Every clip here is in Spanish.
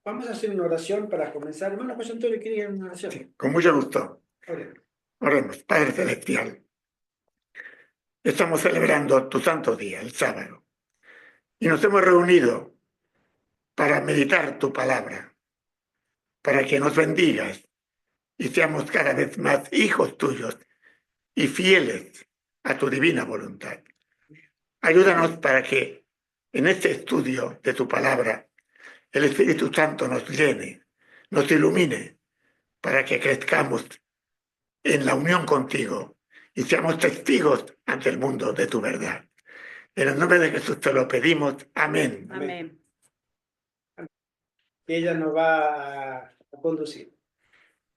Vamos a hacer una oración para comenzar. Hermano José Antonio, ¿quiere una oración? Sí, con mucho gusto. Oremos. Oremos, Padre Celestial. Estamos celebrando tu santo día, el sábado, y nos hemos reunido para meditar tu palabra, para que nos bendigas y seamos cada vez más hijos tuyos y fieles a tu divina voluntad. Ayúdanos para que en este estudio de tu palabra el Espíritu Santo nos llene, nos ilumine, para que crezcamos en la unión contigo y seamos testigos ante el mundo de tu verdad. En el nombre de Jesús te lo pedimos. Amén. Amén. Ella nos va a conducir.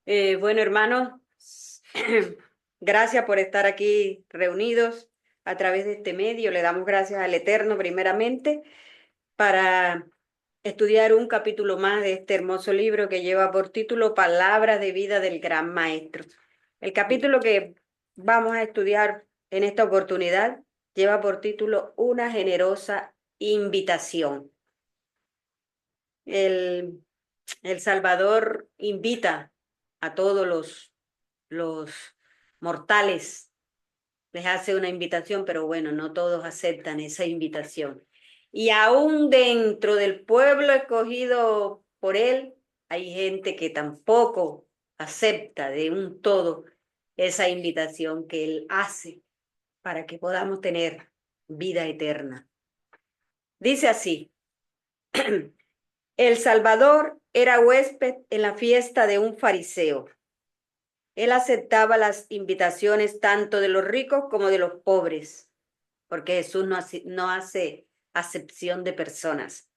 Bueno, hermanos, gracias por estar aquí reunidos a través de este medio. Le damos gracias al Eterno primeramente para estudiar un capítulo más de este hermoso libro que lleva por título Palabras de vida del Gran Maestro. El capítulo que vamos a estudiar en esta oportunidad lleva por título Una generosa invitación. El Salvador invita a todos los mortales, les hace una invitación, pero bueno, no todos aceptan esa invitación. Y aún dentro del pueblo escogido por él, hay gente que tampoco acepta de un todo esa invitación que él hace para que podamos tener vida eterna. Dice así: El Salvador era huésped en la fiesta de un fariseo. Él aceptaba las invitaciones tanto de los ricos como de los pobres, porque Jesús no hace acepción de personas.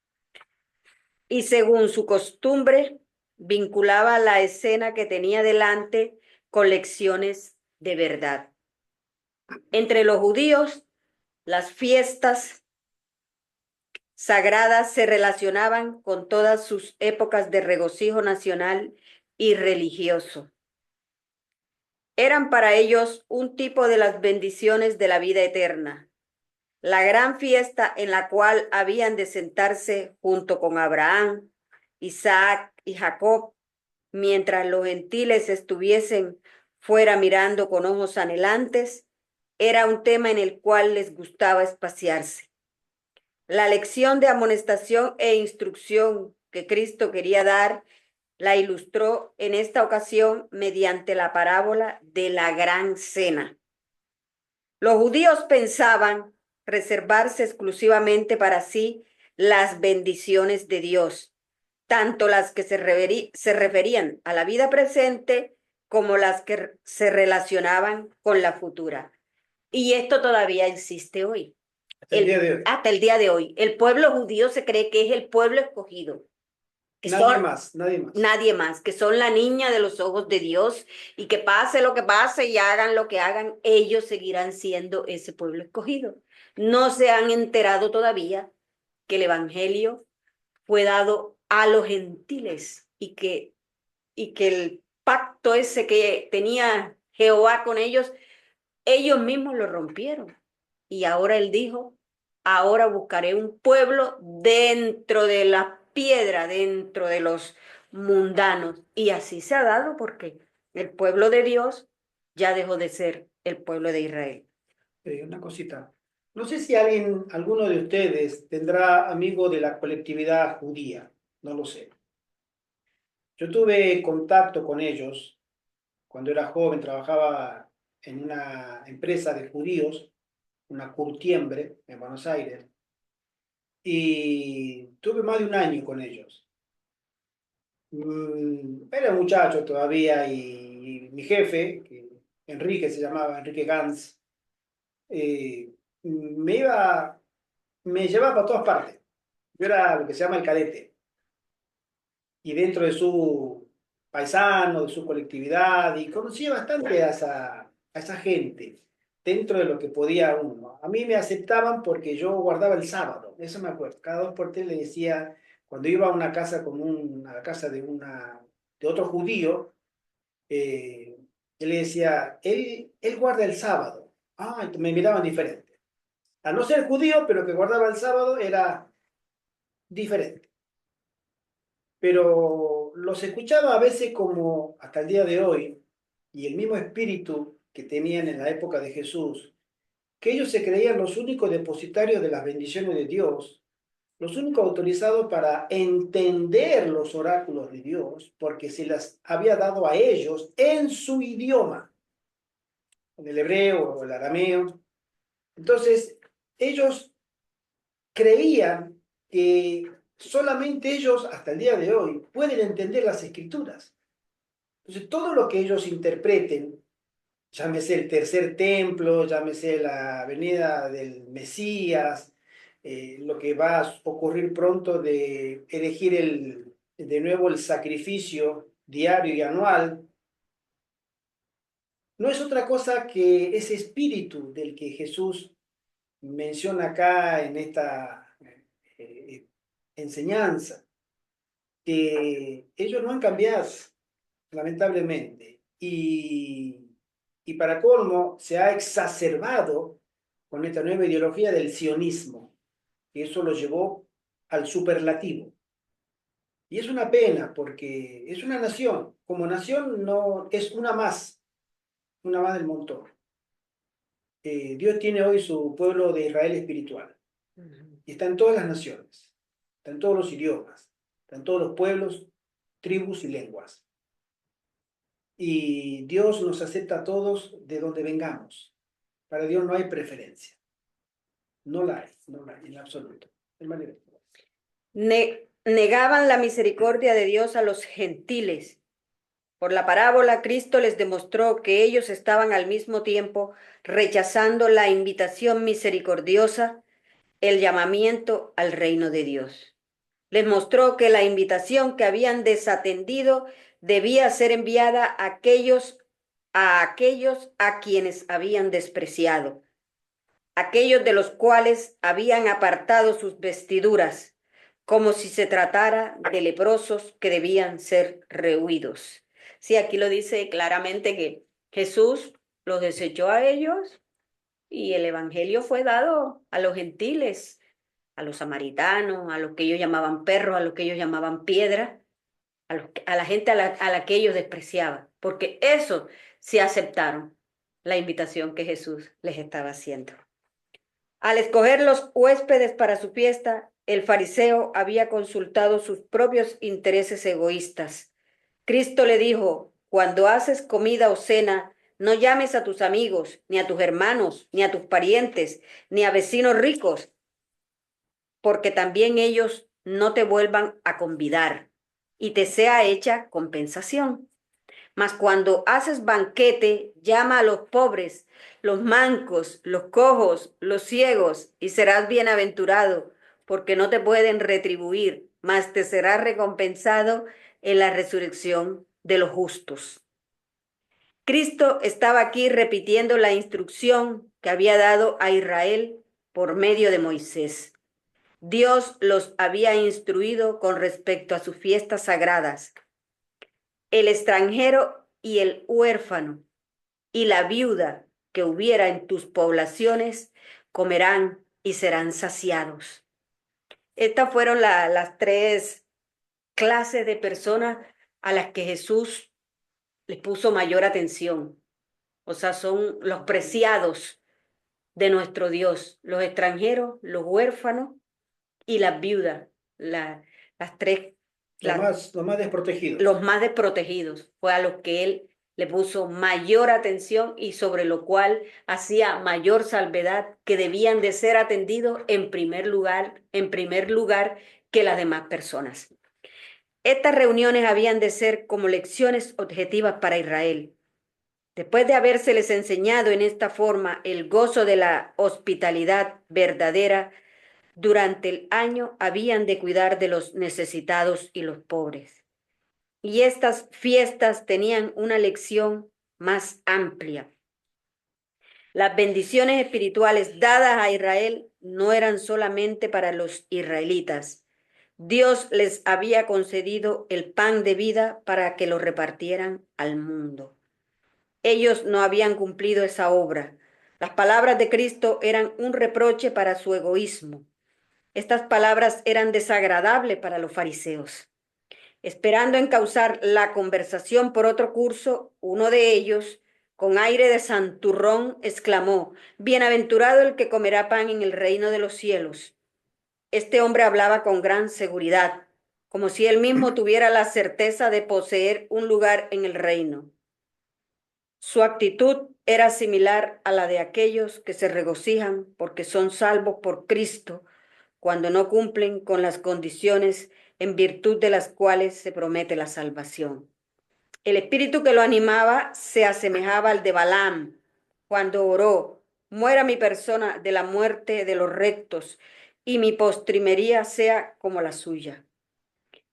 Y según su costumbre, vinculaba la escena que tenía delante con lecciones de verdad. Entre los judíos, las fiestas sagradas se relacionaban con todas sus épocas de regocijo nacional y religioso. Eran para ellos un tipo de las bendiciones de la vida eterna, la gran fiesta en la cual habían de sentarse junto con Abraham, Isaac y Jacob, mientras los gentiles estuviesen fuera mirando con ojos anhelantes, era un tema en el cual les gustaba espaciarse. La lección de amonestación e instrucción que Cristo quería dar la ilustró en esta ocasión mediante la parábola de la gran cena. Los judíos pensaban reservarse exclusivamente para sí las bendiciones de Dios, tanto las que se referían a la vida presente como las que se relacionaban con la futura. Y esto todavía existe hoy. Hasta el día de hoy. El pueblo judío se cree que es el pueblo escogido. Nadie más, que son la niña de los ojos de Dios, y que pase lo que pase y hagan lo que hagan, ellos seguirán siendo ese pueblo escogido. No se han enterado todavía que el evangelio fue dado a los gentiles y que el pacto ese que tenía Jehová con ellos mismos lo rompieron. Y ahora él dijo: ahora buscaré un pueblo dentro de la piedra, dentro de los mundanos. Y así se ha dado, porque el pueblo de Dios ya dejó de ser el pueblo de Israel. Una cosita. No sé si alguno de ustedes tendrá amigo de la colectividad judía. No lo sé. Yo tuve contacto con ellos cuando era joven. Trabajaba en una empresa de judíos, una curtiembre en Buenos Aires, y tuve más de un año con ellos. Era muchacho todavía, y mi jefe, que Enrique se llamaba, Enrique Gantz, me llevaba para todas partes. Yo era lo que se llama el cadete. Y dentro de su paisano, de su colectividad, y conocía bastante a esa gente, dentro de lo que podía uno. A mí me aceptaban porque yo guardaba el sábado, eso me acuerdo. Cada 2 por 3 le decía, cuando iba a una casa, a la casa de otro judío, él le decía, él guarda el sábado. Ah, entonces me miraban diferente. A no ser judío, pero que guardaba el sábado, era diferente. pero los escuchaba a veces como hasta el día de hoy, y el mismo espíritu que tenían en la época de Jesús, que ellos se creían los únicos depositarios de las bendiciones de Dios, los únicos autorizados para entender los oráculos de Dios, porque se las había dado a ellos en su idioma, en el hebreo o el arameo. Entonces, ellos creían que solamente ellos, hasta el día de hoy, pueden entender las escrituras. Entonces, todo lo que ellos interpreten, llámese el tercer templo, llámese la venida del Mesías, lo que va a ocurrir pronto de elegir de nuevo el sacrificio diario y anual, no es otra cosa que ese espíritu del que Jesús menciona acá en esta enseñanza, que ellos no han cambiado, lamentablemente, y para colmo se ha exacerbado con esta nueva ideología del sionismo, que eso lo llevó al superlativo. Y es una pena porque es una nación, como nación no es una más del montón. Dios tiene hoy su pueblo de Israel espiritual. Y está en todas las naciones, está en todos los idiomas, está en todos los pueblos, tribus y lenguas. Y Dios nos acepta a todos de donde vengamos. Para Dios no hay preferencia. No la hay en absoluto. De manera. Negaban la misericordia de Dios a los gentiles. Por la parábola, Cristo les demostró que ellos estaban al mismo tiempo rechazando la invitación misericordiosa, el llamamiento al reino de Dios. Les mostró que la invitación que habían desatendido debía ser enviada a aquellos a quienes habían despreciado, aquellos de los cuales habían apartado sus vestiduras, como si se tratara de leprosos que debían ser rehuidos. Sí, aquí lo dice claramente que Jesús los desechó a ellos y el evangelio fue dado a los gentiles, a los samaritanos, a los que ellos llamaban perros, a los que ellos llamaban piedra, a la gente a la que ellos despreciaban, porque eso sí aceptaron la invitación que Jesús les estaba haciendo. Al escoger los huéspedes para su fiesta, el fariseo había consultado sus propios intereses egoístas. Cristo le dijo, cuando haces comida o cena, no llames a tus amigos, ni a tus hermanos, ni a tus parientes, ni a vecinos ricos, porque también ellos no te vuelvan a convidar y te sea hecha compensación. Mas cuando haces banquete, llama a los pobres, los mancos, los cojos, los ciegos, y serás bienaventurado, porque no te pueden retribuir, mas te será recompensado en la resurrección de los justos. Cristo estaba aquí repitiendo la instrucción que había dado a Israel por medio de Moisés. Dios los había instruido con respecto a sus fiestas sagradas. El extranjero y el huérfano y la viuda que hubiera en tus poblaciones comerán y serán saciados. Estas fueron las tres clases de personas a las que Jesús les puso mayor atención. O sea, son los preciados de nuestro Dios, los extranjeros, los huérfanos y las viudas, las tres, Los más desprotegidos. los más desprotegidos, fue a los que él le puso mayor atención y sobre lo cual hacía mayor salvedad que debían de ser atendidos en primer lugar que las demás personas. Estas reuniones habían de ser como lecciones objetivas para Israel. Después de habérseles enseñado en esta forma el gozo de la hospitalidad verdadera, durante el año habían de cuidar de los necesitados y los pobres. Y estas fiestas tenían una lección más amplia. Las bendiciones espirituales dadas a Israel no eran solamente para los israelitas. Dios les había concedido el pan de vida para que lo repartieran al mundo. Ellos no habían cumplido esa obra. Las palabras de Cristo eran un reproche para su egoísmo. Estas palabras eran desagradables para los fariseos. Esperando encauzar la conversación por otro curso, uno de ellos, con aire de santurrón, exclamó: Bienaventurado el que comerá pan en el reino de los cielos. Este hombre hablaba con gran seguridad, como si él mismo tuviera la certeza de poseer un lugar en el reino. Su actitud era similar a la de aquellos que se regocijan porque son salvos por Cristo cuando no cumplen con las condiciones en virtud de las cuales se promete la salvación. El espíritu que lo animaba se asemejaba al de Balaam cuando oró: muera mi persona de la muerte de los rectos y mi postrimería sea como la suya.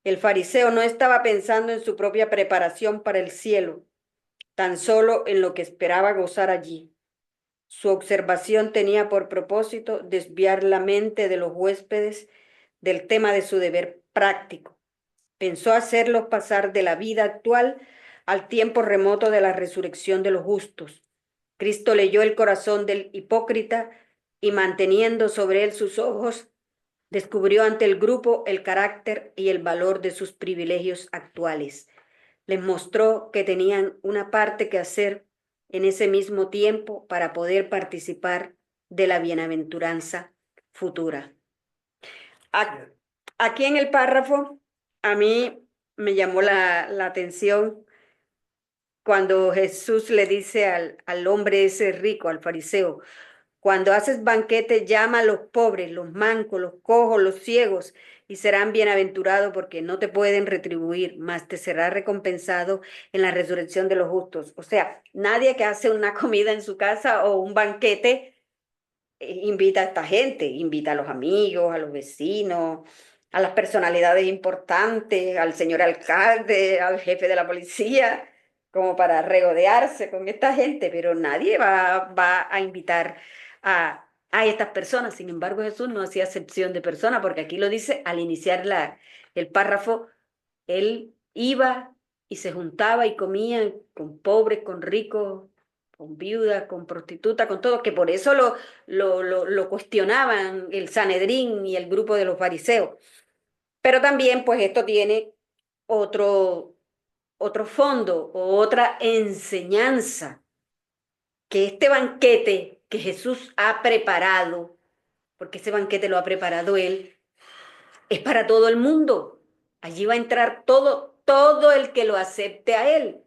El fariseo no estaba pensando en su propia preparación para el cielo, tan solo en lo que esperaba gozar allí. Su observación tenía por propósito desviar la mente de los huéspedes del tema de su deber práctico. Pensó hacerlos pasar de la vida actual al tiempo remoto de la resurrección de los justos. Cristo leyó el corazón del hipócrita y, manteniendo sobre él sus ojos, descubrió ante el grupo el carácter y el valor de sus privilegios actuales. Les mostró que tenían una parte que hacer en ese mismo tiempo para poder participar de la bienaventuranza futura. Aquí en el párrafo, a mí me llamó la atención cuando Jesús le dice al hombre ese rico, al fariseo: cuando haces banquete, llama a los pobres, los mancos, los cojos, los ciegos, y serán bienaventurados porque no te pueden retribuir, mas te será recompensado en la resurrección de los justos. O sea, nadie que hace una comida en su casa o un banquete invita a esta gente, invita a los amigos, a los vecinos, a las personalidades importantes, al señor alcalde, al jefe de la policía, como para regodearse con esta gente, pero nadie va a invitar a estas personas. Sin embargo, Jesús no hacía acepción de personas, porque aquí lo dice al iniciar el párrafo: él iba y se juntaba y comía con pobres, con ricos, con viudas, con prostitutas, con todo, que por eso lo cuestionaban el Sanedrín y el grupo de los fariseos. Pero también, pues, esto tiene otro fondo o otra enseñanza, que este banquete que Jesús ha preparado, porque ese banquete lo ha preparado Él, es para todo el mundo. Allí va a entrar todo el que lo acepte a Él.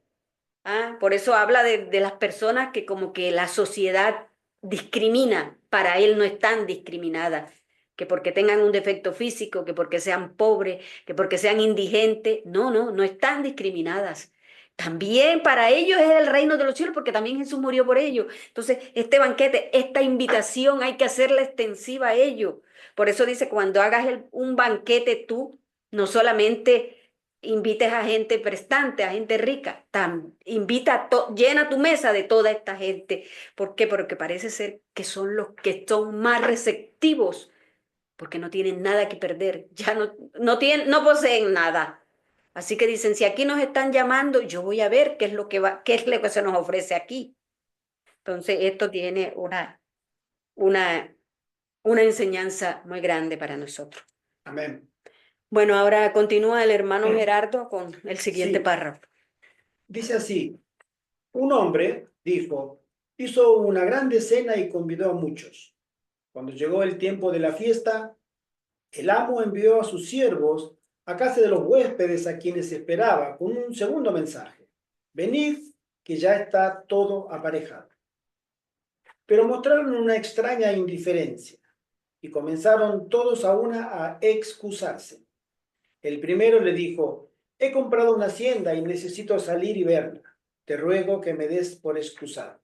¿Ah? Por eso habla de las personas que como que la sociedad discrimina. Para Él no están discriminadas. Que porque tengan un defecto físico, que porque sean pobres, que porque sean indigentes. No están discriminadas. También para ellos es el reino de los cielos, porque también Jesús murió por ellos. Entonces, este banquete, esta invitación hay que hacerla extensiva a ellos. Por eso dice: cuando hagas un banquete tú, no solamente invites a gente prestante, a gente rica, llena tu mesa de toda esta gente. ¿Por qué? Porque parece ser que son los que son más receptivos, porque no tienen nada que perder, ya no poseen nada. Así que dicen: si aquí nos están llamando, yo voy a ver qué es lo que se nos ofrece aquí. Entonces, esto tiene una, una enseñanza muy grande para nosotros. Amén. Bueno, ahora continúa el hermano Gerardo con el siguiente Sí. párrafo. Dice así: un hombre, dijo, hizo una grande cena y convidó a muchos. Cuando llegó el tiempo de la fiesta, el amo envió a sus siervos a casa de los huéspedes a quienes esperaba con un segundo mensaje: venid, que ya está todo aparejado. Pero mostraron una extraña indiferencia y comenzaron todos a una a excusarse. El primero le dijo: he comprado una hacienda y necesito salir y verla. Te ruego que me des por excusado.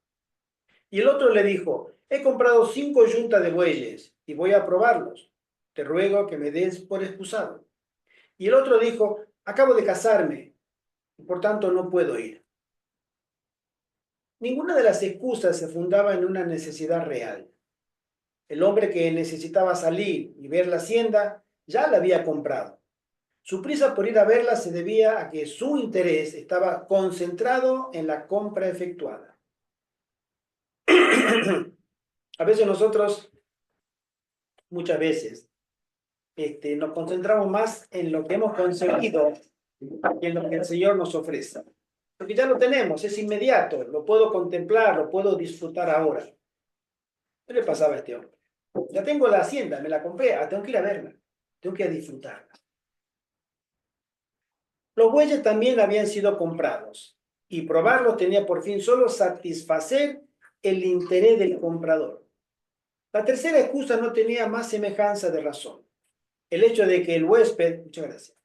Y el otro le dijo: he comprado 5 yuntas de bueyes y voy a probarlos. Te ruego que me des por excusado. Y el otro dijo: acabo de casarme y por tanto no puedo ir. Ninguna de las excusas se fundaba en una necesidad real. El hombre que necesitaba salir y ver la hacienda ya la había comprado. Su prisa por ir a verla se debía a que su interés estaba concentrado en la compra efectuada. A veces nosotros, muchas veces, nos concentramos más en lo que hemos conseguido en lo que el Señor nos ofrece. Porque ya lo tenemos, es inmediato, lo puedo contemplar, lo puedo disfrutar ahora. ¿Qué le pasaba a este hombre? Ya tengo la hacienda, me la compré, tengo que ir a verla, tengo que ir a disfrutarla. Los bueyes también habían sido comprados y probarlos tenía por fin solo satisfacer el interés del comprador. La tercera excusa no tenía más semejanza de razón. El hecho de que el huésped, muchas gracias,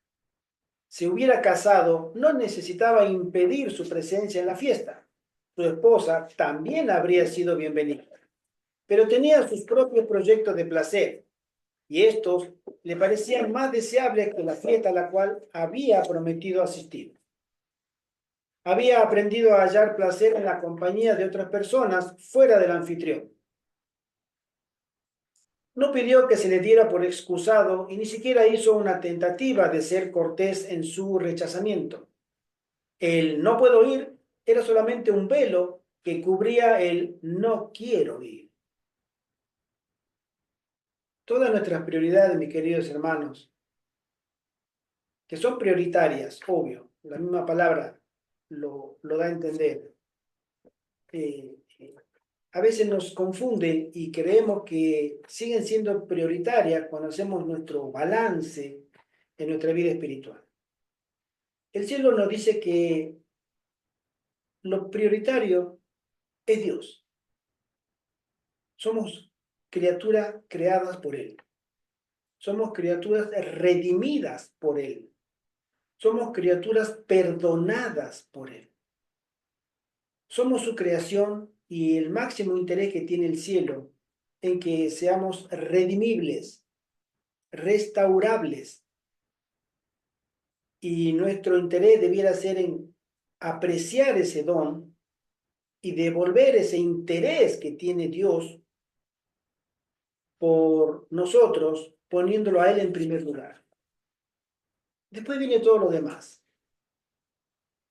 se hubiera casado no necesitaba impedir su presencia en la fiesta. Su esposa también habría sido bienvenida, pero tenía sus propios proyectos de placer y estos le parecían más deseables que la fiesta a la cual había prometido asistir. Había aprendido a hallar placer en la compañía de otras personas fuera del anfitrión. No pidió que se le diera por excusado y ni siquiera hizo una tentativa de ser cortés en su rechazamiento. El no puedo ir era solamente un velo que cubría el no quiero ir. Todas nuestras prioridades, mis queridos hermanos, que son prioritarias, obvio, la misma palabra lo da a entender. A veces nos confunden y creemos que siguen siendo prioritarias cuando hacemos nuestro balance en nuestra vida espiritual. El cielo nos dice que lo prioritario es Dios. Somos criaturas creadas por Él. Somos criaturas redimidas por Él. Somos criaturas perdonadas por Él. Somos su creación y el máximo interés que tiene el cielo en que seamos redimibles, restaurables. Y nuestro interés debiera ser en apreciar ese don y devolver ese interés que tiene Dios por nosotros, poniéndolo a Él en primer lugar. Después viene todo lo demás.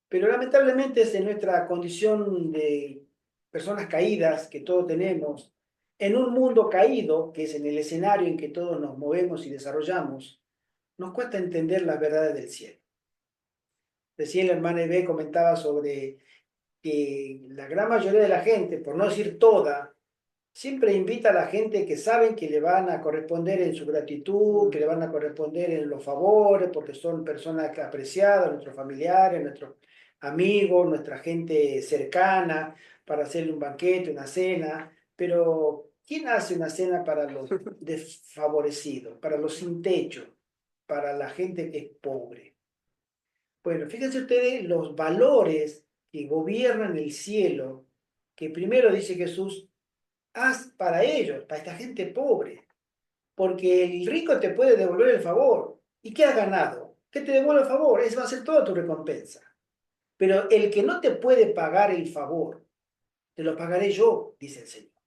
Pero lamentablemente es en nuestra condición de personas caídas que todos tenemos, en un mundo caído, que es en el escenario en que todos nos movemos y desarrollamos, nos cuesta entender las verdades del cielo. Recién la hermana Ebe comentaba sobre que la gran mayoría de la gente, por no decir toda, siempre invita a la gente que saben que le van a corresponder en su gratitud, que le van a corresponder en los favores, porque son personas apreciadas, nuestros familiares, nuestros amigos, nuestra gente cercana, para hacerle un banquete, una cena. Pero, ¿quién hace una cena para los desfavorecidos, para los sin techo, para la gente que es pobre? Bueno, fíjense ustedes los valores que gobiernan el cielo, que primero dice Jesús, haz para ellos, para esta gente pobre, porque el rico te puede devolver el favor. ¿Y qué has ganado? Que te devuelva el favor, esa va a ser toda tu recompensa. Pero el que no te puede pagar el favor, te lo pagaré yo, dice el Señor.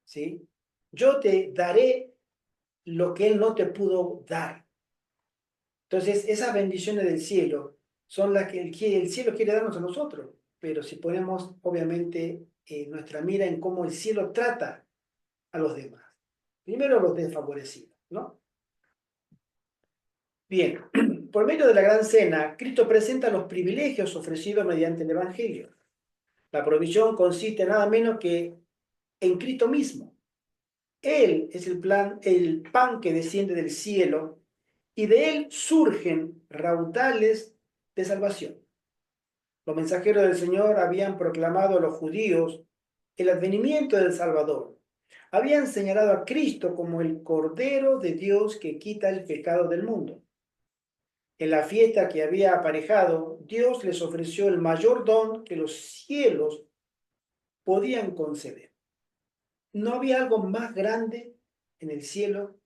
¿Sí? Yo te daré lo que Él no te pudo dar. Entonces, esas bendiciones del cielo son las que el cielo quiere darnos a nosotros. Pero si ponemos, obviamente, nuestra mira en cómo el cielo trata a los demás. Primero los desfavorecidos, ¿no? Bien, por medio de la gran cena, Cristo presenta los privilegios ofrecidos mediante el Evangelio. La provisión consiste nada menos que en Cristo mismo. Él es el pan que desciende del cielo y de él surgen raudales de salvación. Los mensajeros del Señor habían proclamado a los judíos el advenimiento del Salvador. Habían señalado a Cristo como el Cordero de Dios que quita el pecado del mundo. En la fiesta que había aparejado, Dios les ofreció el mayor don que los cielos podían conceder. No había algo más grande en el cielo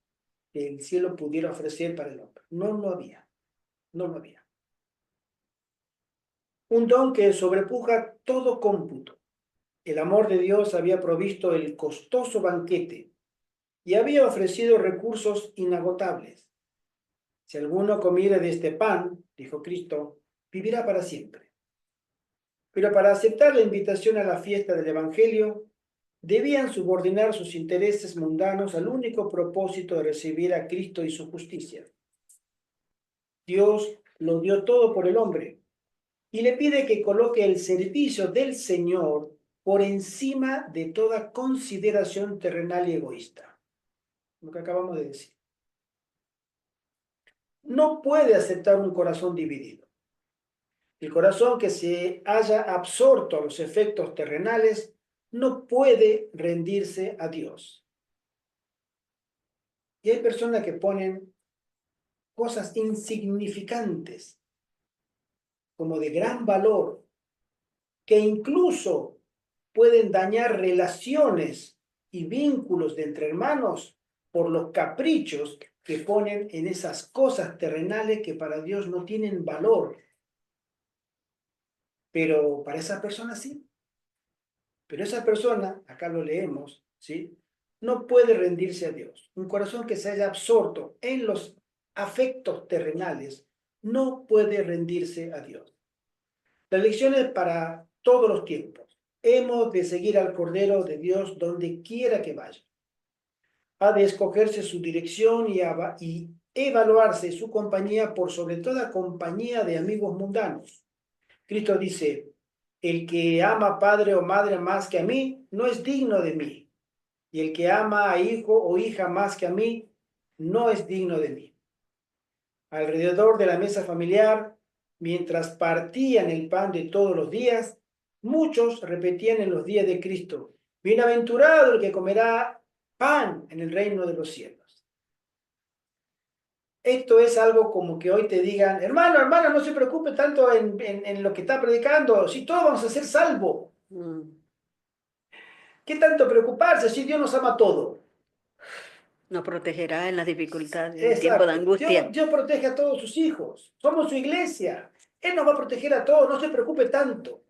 que el cielo pudiera ofrecer para el hombre. No lo había. No lo había. Un don que sobrepuja todo cómputo. El amor de Dios había provisto el costoso banquete y había ofrecido recursos inagotables. Si alguno comiere de este pan, dijo Cristo, vivirá para siempre. Pero para aceptar la invitación a la fiesta del Evangelio, debían subordinar sus intereses mundanos al único propósito de recibir a Cristo y su justicia. Dios lo dio todo por el hombre y le pide que coloque el servicio del Señor por encima de toda consideración terrenal y egoísta. Lo que acabamos de decir. No puede aceptar un corazón dividido. El corazón que se haya absorto a los efectos terrenales no puede rendirse a Dios. Y hay personas que ponen cosas insignificantes como de gran valor, que incluso pueden dañar relaciones y vínculos de entre hermanos por los caprichos que ponen en esas cosas terrenales que para Dios no tienen valor. Pero para esa persona sí. Pero esa persona, acá lo leemos, ¿sí? No puede rendirse a Dios. Un corazón que se haya absorto en los afectos terrenales no puede rendirse a Dios. La lección es para todos los tiempos. Hemos de seguir al Cordero de Dios donde quiera que vaya. Ha de escogerse su dirección y evaluarse su compañía por sobre toda compañía de amigos mundanos. Cristo dice, el que ama padre o madre más que a mí, no es digno de mí. Y el que ama a hijo o hija más que a mí, no es digno de mí. Alrededor de la mesa familiar, mientras partían el pan de todos los días, muchos repetían en los días de Cristo, bienaventurado el que comerá pan en el reino de los cielos. Esto es algo como que hoy te digan, hermano, hermano, no se preocupe tanto en lo que está predicando, si todos vamos a ser salvos. ¿Qué tanto preocuparse si Dios nos ama a todos? Nos protegerá en las dificultades, en tiempo de Exacto. angustia. Dios protege a todos sus hijos. Somos su iglesia. Él nos va a proteger a todos. No se preocupe tanto.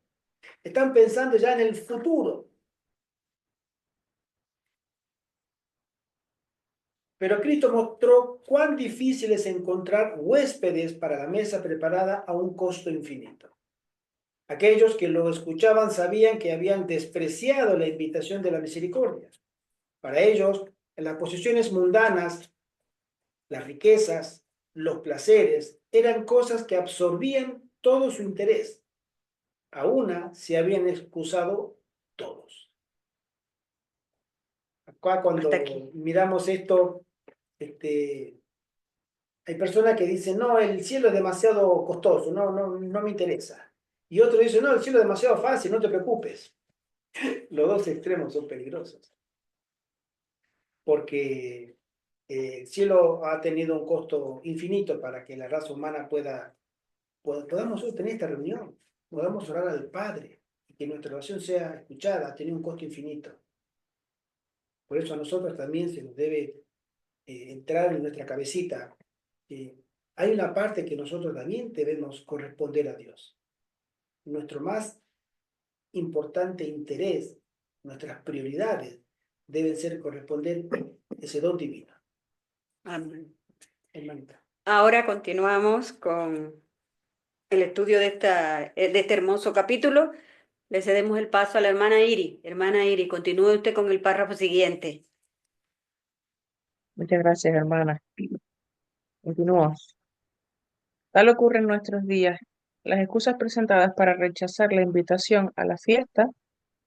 Están pensando ya en el futuro. Pero Cristo mostró cuán difícil es encontrar huéspedes para la mesa preparada a un costo infinito. Aquellos que lo escuchaban sabían que habían despreciado la invitación de la misericordia. Para ellos, en las posesiones mundanas, las riquezas, los placeres, eran cosas que absorbían todo su interés. A una se habían excusado todos. Acá cuando Hasta aquí. miramos esto, hay personas que dicen, no, el cielo es demasiado costoso, no me interesa. Y otros dicen, no, el cielo es demasiado fácil, no te preocupes. Los dos extremos son peligrosos. Porque el cielo ha tenido un costo infinito para que la raza humana podamos tener esta reunión, podamos orar al Padre y que nuestra oración sea escuchada, ha tenido un costo infinito. Por eso a nosotros también se nos debe entrar en nuestra cabecita. Hay una parte que nosotros también debemos corresponder a Dios. Nuestro más importante interés, nuestras prioridades deben ser corresponder ese don divino. Amén. Hermanita. Ahora continuamos con el estudio de este hermoso capítulo. Le cedemos el paso a la hermana Iri. Hermana Iri, continúe usted con el párrafo siguiente. Muchas gracias, hermana. Continuamos. Tal ocurre en nuestros días. Las excusas presentadas para rechazar la invitación a la fiesta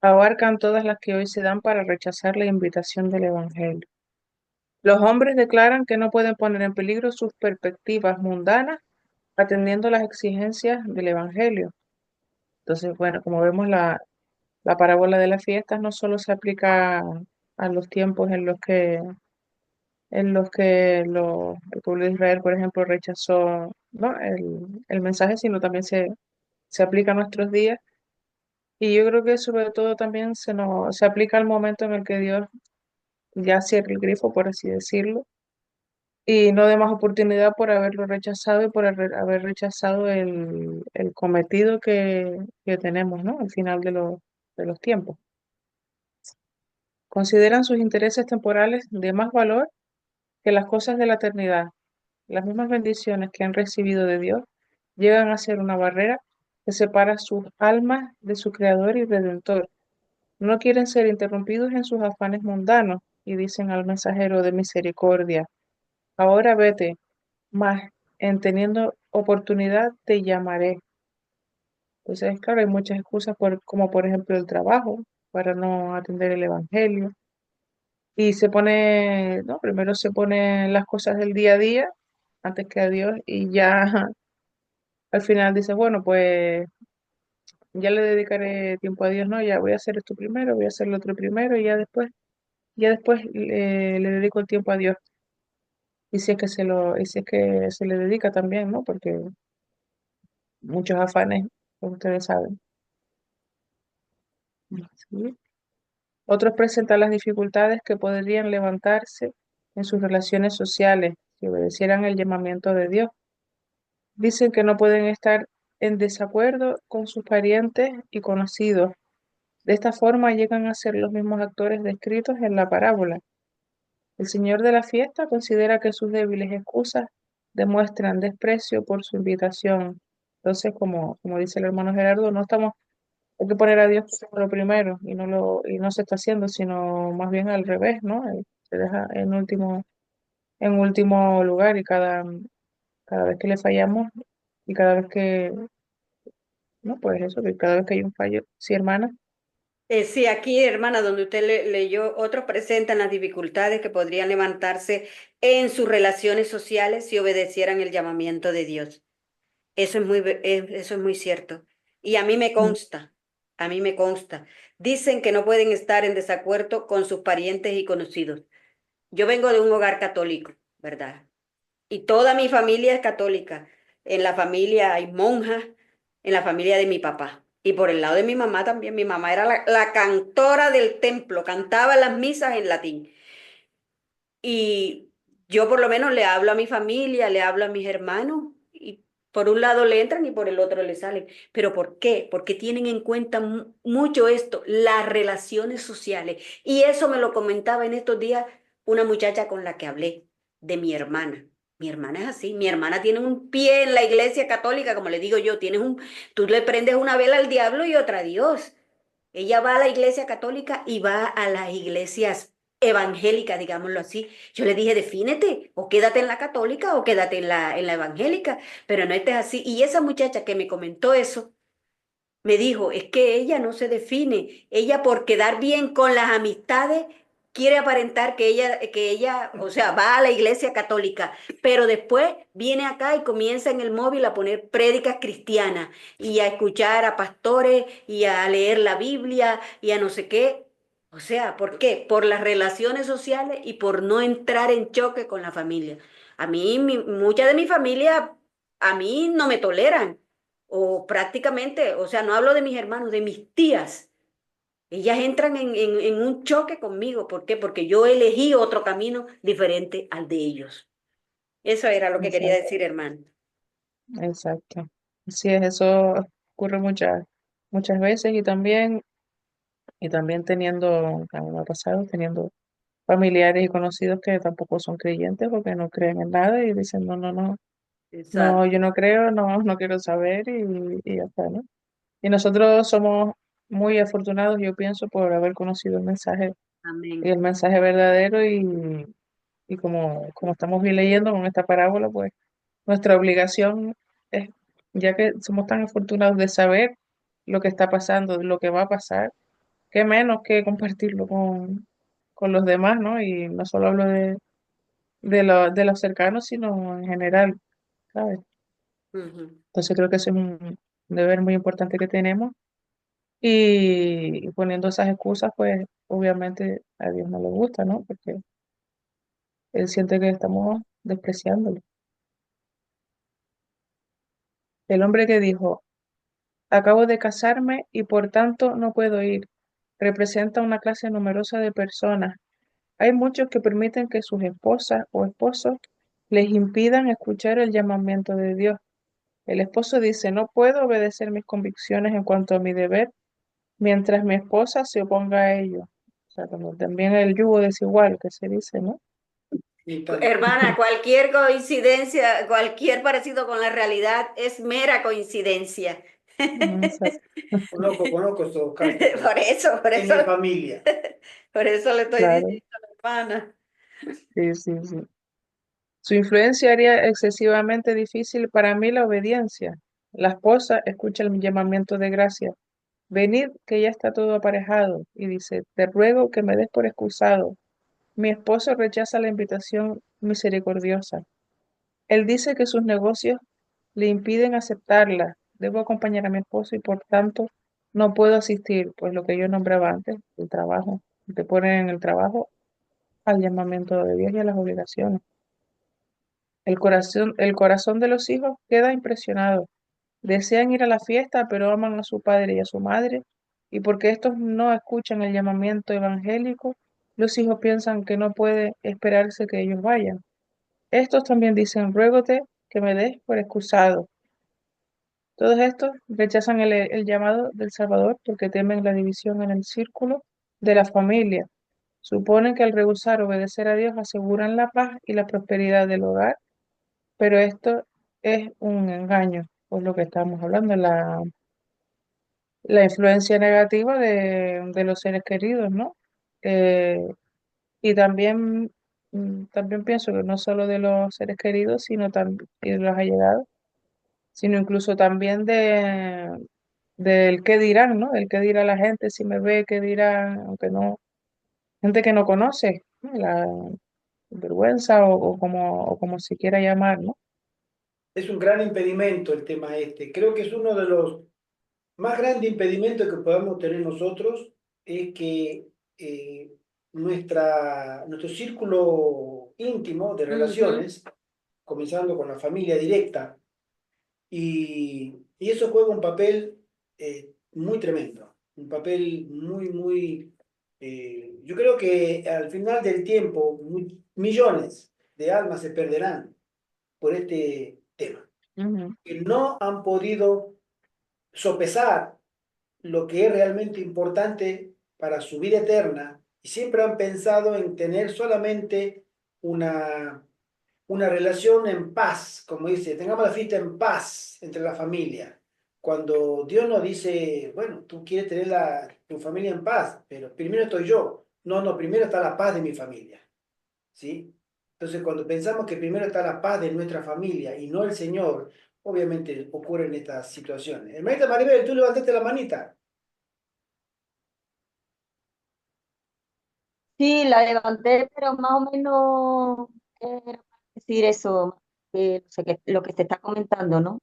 abarcan todas las que hoy se dan para rechazar la invitación del Evangelio. Los hombres declaran que no pueden poner en peligro sus perspectivas mundanas atendiendo las exigencias del Evangelio. Entonces, bueno, como vemos, la parábola de las fiestas no solo se aplica a los tiempos en los que el pueblo de Israel, por ejemplo, rechazó, ¿no?, el mensaje, sino también se aplica a nuestros días. Y yo creo que sobre todo también se aplica al momento en el que Dios ya cierra el grifo, por así decirlo, y no dé más oportunidad por haberlo rechazado y por haber rechazado el cometido que tenemos, ¿no?, al final de los tiempos. Consideran sus intereses temporales de más valor que las cosas de la eternidad. Las mismas bendiciones que han recibido de Dios llegan a ser una barrera que separa sus almas de su Creador y Redentor. No quieren ser interrumpidos en sus afanes mundanos y dicen al mensajero de misericordia, ahora vete, mas en teniendo oportunidad te llamaré. Entonces, claro, hay muchas excusas como por ejemplo el trabajo para no atender el evangelio. Y se pone, no, primero se ponen las cosas del día a día antes que a Dios y ya al final dice, bueno, pues ya le dedicaré tiempo a Dios, ¿no? Ya voy a hacer esto primero, voy a hacer lo otro primero y ya después le dedico el tiempo a Dios. Y si es que y si es que se le dedica también, ¿no? Porque muchos afanes, como ustedes saben. ¿Sí? Otros presentan las dificultades que podrían levantarse en sus relaciones sociales si obedecieran el llamamiento de Dios. Dicen que no pueden estar en desacuerdo con sus parientes y conocidos. De esta forma llegan a ser los mismos actores descritos en la parábola. El señor de la fiesta considera que sus débiles excusas demuestran desprecio por su invitación. Entonces, como dice el hermano Gerardo, hay que poner a Dios como lo primero y no se está haciendo, sino más bien al revés, ¿no? Se deja en último lugar y cada vez que le fallamos y cada vez que, no, pues eso, que cada vez que hay un fallo, sí, hermana. Sí, aquí, hermana, donde usted leyó, otros presentan las dificultades que podrían levantarse en sus relaciones sociales si obedecieran el llamamiento de Dios. Eso es muy cierto. Y Mm. a mí me consta. Dicen que no pueden estar en desacuerdo con sus parientes y conocidos. Yo vengo de un hogar católico, ¿verdad? Y toda mi familia es católica. En la familia hay monjas, en la familia de mi papá. Y por el lado de mi mamá también. Mi mamá era la cantora del templo, cantaba las misas en latín. Y yo por lo menos le hablo a mi familia, le hablo a mis hermanos, y por un lado le entran y por el otro le salen. ¿Pero por qué? Porque tienen en cuenta mucho esto, las relaciones sociales. Y eso me lo comentaba en estos días una muchacha con la que hablé, de mi hermana. Mi hermana es así, mi hermana tiene un pie en la iglesia católica, como le digo yo, tú le prendes una vela al diablo y otra a Dios. Ella va a la iglesia católica y va a las iglesias evangélicas, digámoslo así. Yo le dije, defínete, o quédate en la católica o quédate en la evangélica, pero no estés así. Y esa muchacha que me comentó eso, me dijo, es que ella no se define, ella por quedar bien con las amistades quiere aparentar que ella, o sea, va a la iglesia católica, pero después viene acá y comienza en el móvil a poner prédicas cristianas y a escuchar a pastores y a leer la Biblia y a no sé qué. O sea, ¿por qué? Por las relaciones sociales y por no entrar en choque con la familia. A mí, mucha de mi familia, a mí no me toleran o prácticamente, o sea, no hablo de mis hermanos, de mis tías. Ellas entran en un choque conmigo. ¿Por qué? Porque yo elegí otro camino diferente al de ellos. Eso era lo que quería Exacto, decir, hermano. exacto. Sí, eso ocurre muchas veces y también teniendo, a mí me ha pasado, teniendo familiares y conocidos que tampoco son creyentes porque no creen en nada y dicen, no, no, no, no, Exacto. yo no creo, no, no quiero saber y ya está, ¿no? Y nosotros somos muy afortunados, yo pienso, por haber conocido Amén. el mensaje verdadero y como estamos bien leyendo con esta parábola, pues nuestra obligación es, ya que somos tan afortunados de saber lo que está pasando, lo que va a pasar, qué menos que compartirlo con los demás, ¿no? Y no solo hablo de los cercanos, sino en general, ¿sabes? Ujú. Entonces creo que ese es un deber muy importante que tenemos y poniendo esas excusas, pues obviamente a Dios no le gusta, ¿no? Porque Él siente que estamos despreciándolo. El hombre que dijo, acabo de casarme y por tanto no puedo ir, representa una clase numerosa de personas. Hay muchos que permiten que sus esposas o esposos les impidan escuchar el llamamiento de Dios. El esposo dice, no puedo obedecer mis convicciones en cuanto a mi deber mientras mi esposa se oponga a ello. O sea, como también el yugo desigual que se dice, ¿no? Y tanto. Hermana, cualquier coincidencia, cualquier parecido con la realidad es mera coincidencia. Exacto. Conozco estos casos. Por En eso, mi familia. por eso le estoy Claro, diciendo, hermana. sí, sí, sí. Su influencia haría excesivamente difícil para mí la obediencia. La esposa escucha el llamamiento de gracia. Venid, que ya está todo aparejado, y dice, te ruego que me des por excusado. Mi esposo rechaza la invitación misericordiosa. Él dice que sus negocios le impiden aceptarla. Debo acompañar a mi esposo y por tanto no puedo asistir, pues lo que yo nombraba antes, el trabajo, te ponen en el trabajo al llamamiento de Dios y a las obligaciones. El corazón de los hijos queda impresionado. Desean ir a la fiesta, pero aman a su padre y a su madre, y porque estos no escuchan el llamamiento evangélico, los hijos piensan que no puede esperarse que ellos vayan. Estos también dicen, ruégote que me des por excusado. Todos estos rechazan el llamado del Salvador porque temen la división en el círculo de la familia. Suponen que al rehusar obedecer a Dios aseguran la paz y la prosperidad del hogar, pero esto es un engaño, por lo que estamos hablando, la influencia negativa de los seres queridos, ¿no? Eh, y también, también pienso que no solo de los seres queridos, sino también de los allegados, sino incluso también del qué dirán, ¿no? Del qué dirá la gente, si me ve, qué dirán, aunque no, gente que no conoce, ¿no? La vergüenza o como se quiera llamar, ¿no? Es un gran impedimento el tema este. Creo que es uno de los más grandes impedimentos que podamos tener nosotros, es que nuestro círculo íntimo de Ujú. relaciones, comenzando con la familia directa, y eso juega un papel muy tremendo, un papel yo creo que al final del tiempo millones de almas se perderán por este tema, Ujú, que no han podido sopesar lo que es realmente importante para su vida eterna y siempre han pensado en tener solamente una, una relación en paz, como dice, tengamos la fiesta en paz entre la familia. Cuando Dios nos dice, bueno, tú quieres tener tu familia en paz, pero primero estoy yo. No, no, primero está la paz de mi familia, ¿sí? Entonces, cuando pensamos que primero está la paz de nuestra familia y no el Señor, obviamente ocurren estas situaciones. Hermanita Maribel, tú levantaste la manita. Sí, la levanté, pero más o menos era para decir eso, lo que se está comentando, ¿no?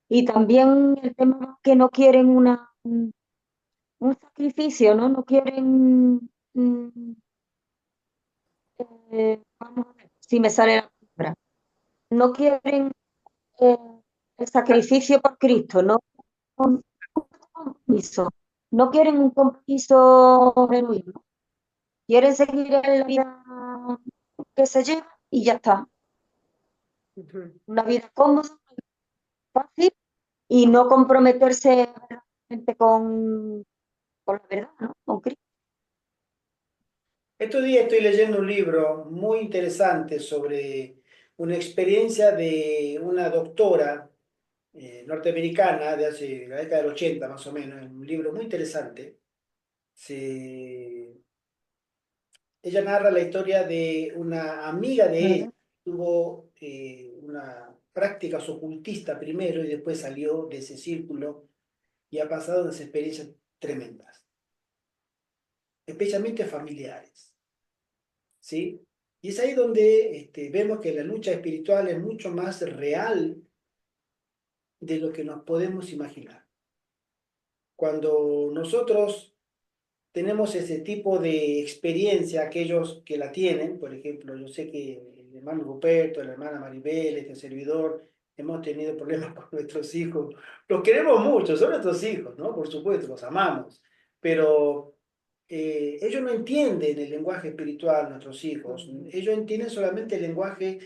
Y también el tema que no quieren un sacrificio, ¿no? No quieren, vamos a ver si me sale la palabra, no quieren eh, el sacrificio por Cristo, no un compromiso, no quieren un compromiso genuino, quieren seguir en la vida que se lleva y ya está. Ujú. Una vida cómoda, fácil y no comprometerse realmente con la verdad, ¿no? Con Cristo. Estos días estoy leyendo un libro muy interesante sobre una experiencia de una doctora norteamericana de hace la década del 80 más o menos, un libro muy interesante. Se- Ella narra la historia de una amiga de ella, Ujú. que tuvo una prácticas ocultista primero y después salió de ese círculo y ha pasado unas experiencias tremendas, especialmente familiares. ¿Sí? Y es ahí donde vemos que la lucha espiritual es mucho más real de lo que nos podemos imaginar. Cuando nosotros tenemos ese tipo de experiencia, aquellos que la tienen, por ejemplo, yo sé que el hermano Ruperto, la hermana Maribel, este servidor, hemos tenido problemas con nuestros hijos. Los queremos mucho, son nuestros hijos, ¿no? Por supuesto, los amamos, pero ellos no entienden el lenguaje espiritual, nuestros hijos. Ujú. Ellos entienden solamente el lenguaje,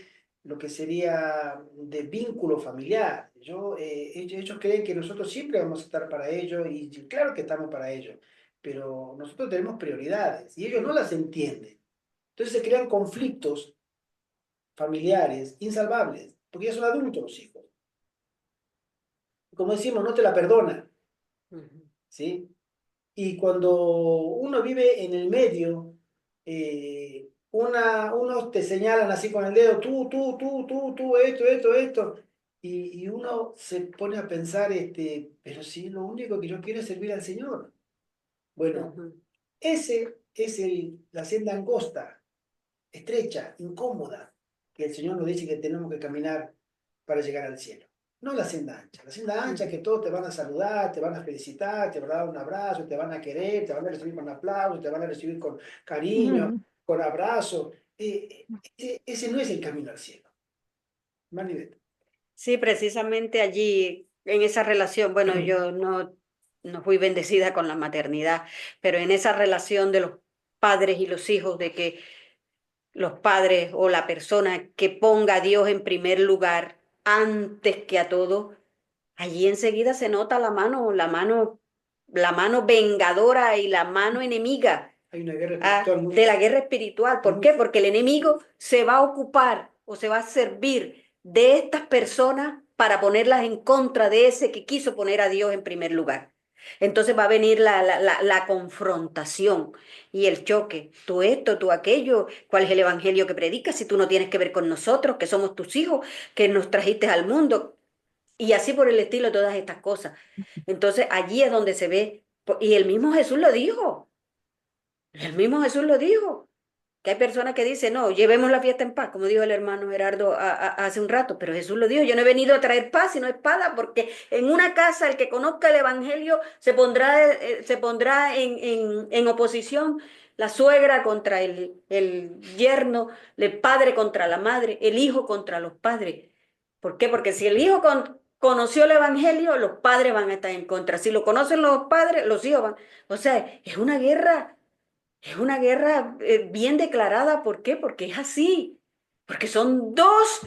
lo que sería de vínculo familiar. Ellos creen que nosotros siempre vamos a estar para ellos y claro que estamos para ellos, pero nosotros tenemos prioridades y ellos no las entienden. Entonces se crean conflictos familiares insalvables, porque ya son adultos los hijos. Como decimos, no te la perdonan, Ujú. ¿sí? Y cuando uno vive en el medio, unos te señalan así con el dedo, tú, esto. Y uno se pone a pensar, pero si lo único que yo quiero es servir al Señor. Bueno, Ujú. ese es la senda angosta, estrecha, incómoda, que el Señor nos dice que tenemos que caminar para llegar al cielo. No la senda ancha. La senda ancha es que todos te van a saludar, te van a felicitar, te van a dar un abrazo, te van a querer, te van a recibir con aplausos, te van a recibir con cariño, Ujú. con abrazo. Ese no es el camino al cielo. Maribel. Sí, precisamente allí, en esa relación, bueno, yo no fui bendecida con la maternidad, pero en esa relación de los padres y los hijos, de que los padres o la persona que ponga a Dios en primer lugar antes que a todo, allí enseguida se nota la mano vengadora y la mano enemiga Hay una guerra espiritual muy de la fuerte. guerra espiritual. ¿Por Ujú. qué? Porque el enemigo se va a ocupar o se va a servir de estas personas para ponerlas en contra de ese que quiso poner a Dios en primer lugar. Entonces va a venir la confrontación y el choque. Tú esto, tú aquello. ¿Cuál es el evangelio que predicas si tú no tienes que ver con nosotros, que somos tus hijos, que nos trajiste al mundo? Y así por el estilo, todas estas cosas. Entonces allí es donde se ve, y el mismo Jesús lo dijo. El mismo Jesús lo dijo, que hay personas que dicen, no, llevemos la fiesta en paz, como dijo el hermano Gerardo hace un rato, pero Jesús lo dijo, yo no he venido a traer paz, sino espada, porque en una casa el que conozca el Evangelio se pondrá en oposición la suegra contra el yerno, el padre contra la madre, el hijo contra los padres. ¿Por qué? Porque si el hijo conoció el Evangelio, los padres van a estar en contra. Si lo conocen los padres, los hijos van. O sea, es una guerra bien declarada. ¿Por qué? Porque es así. Porque son dos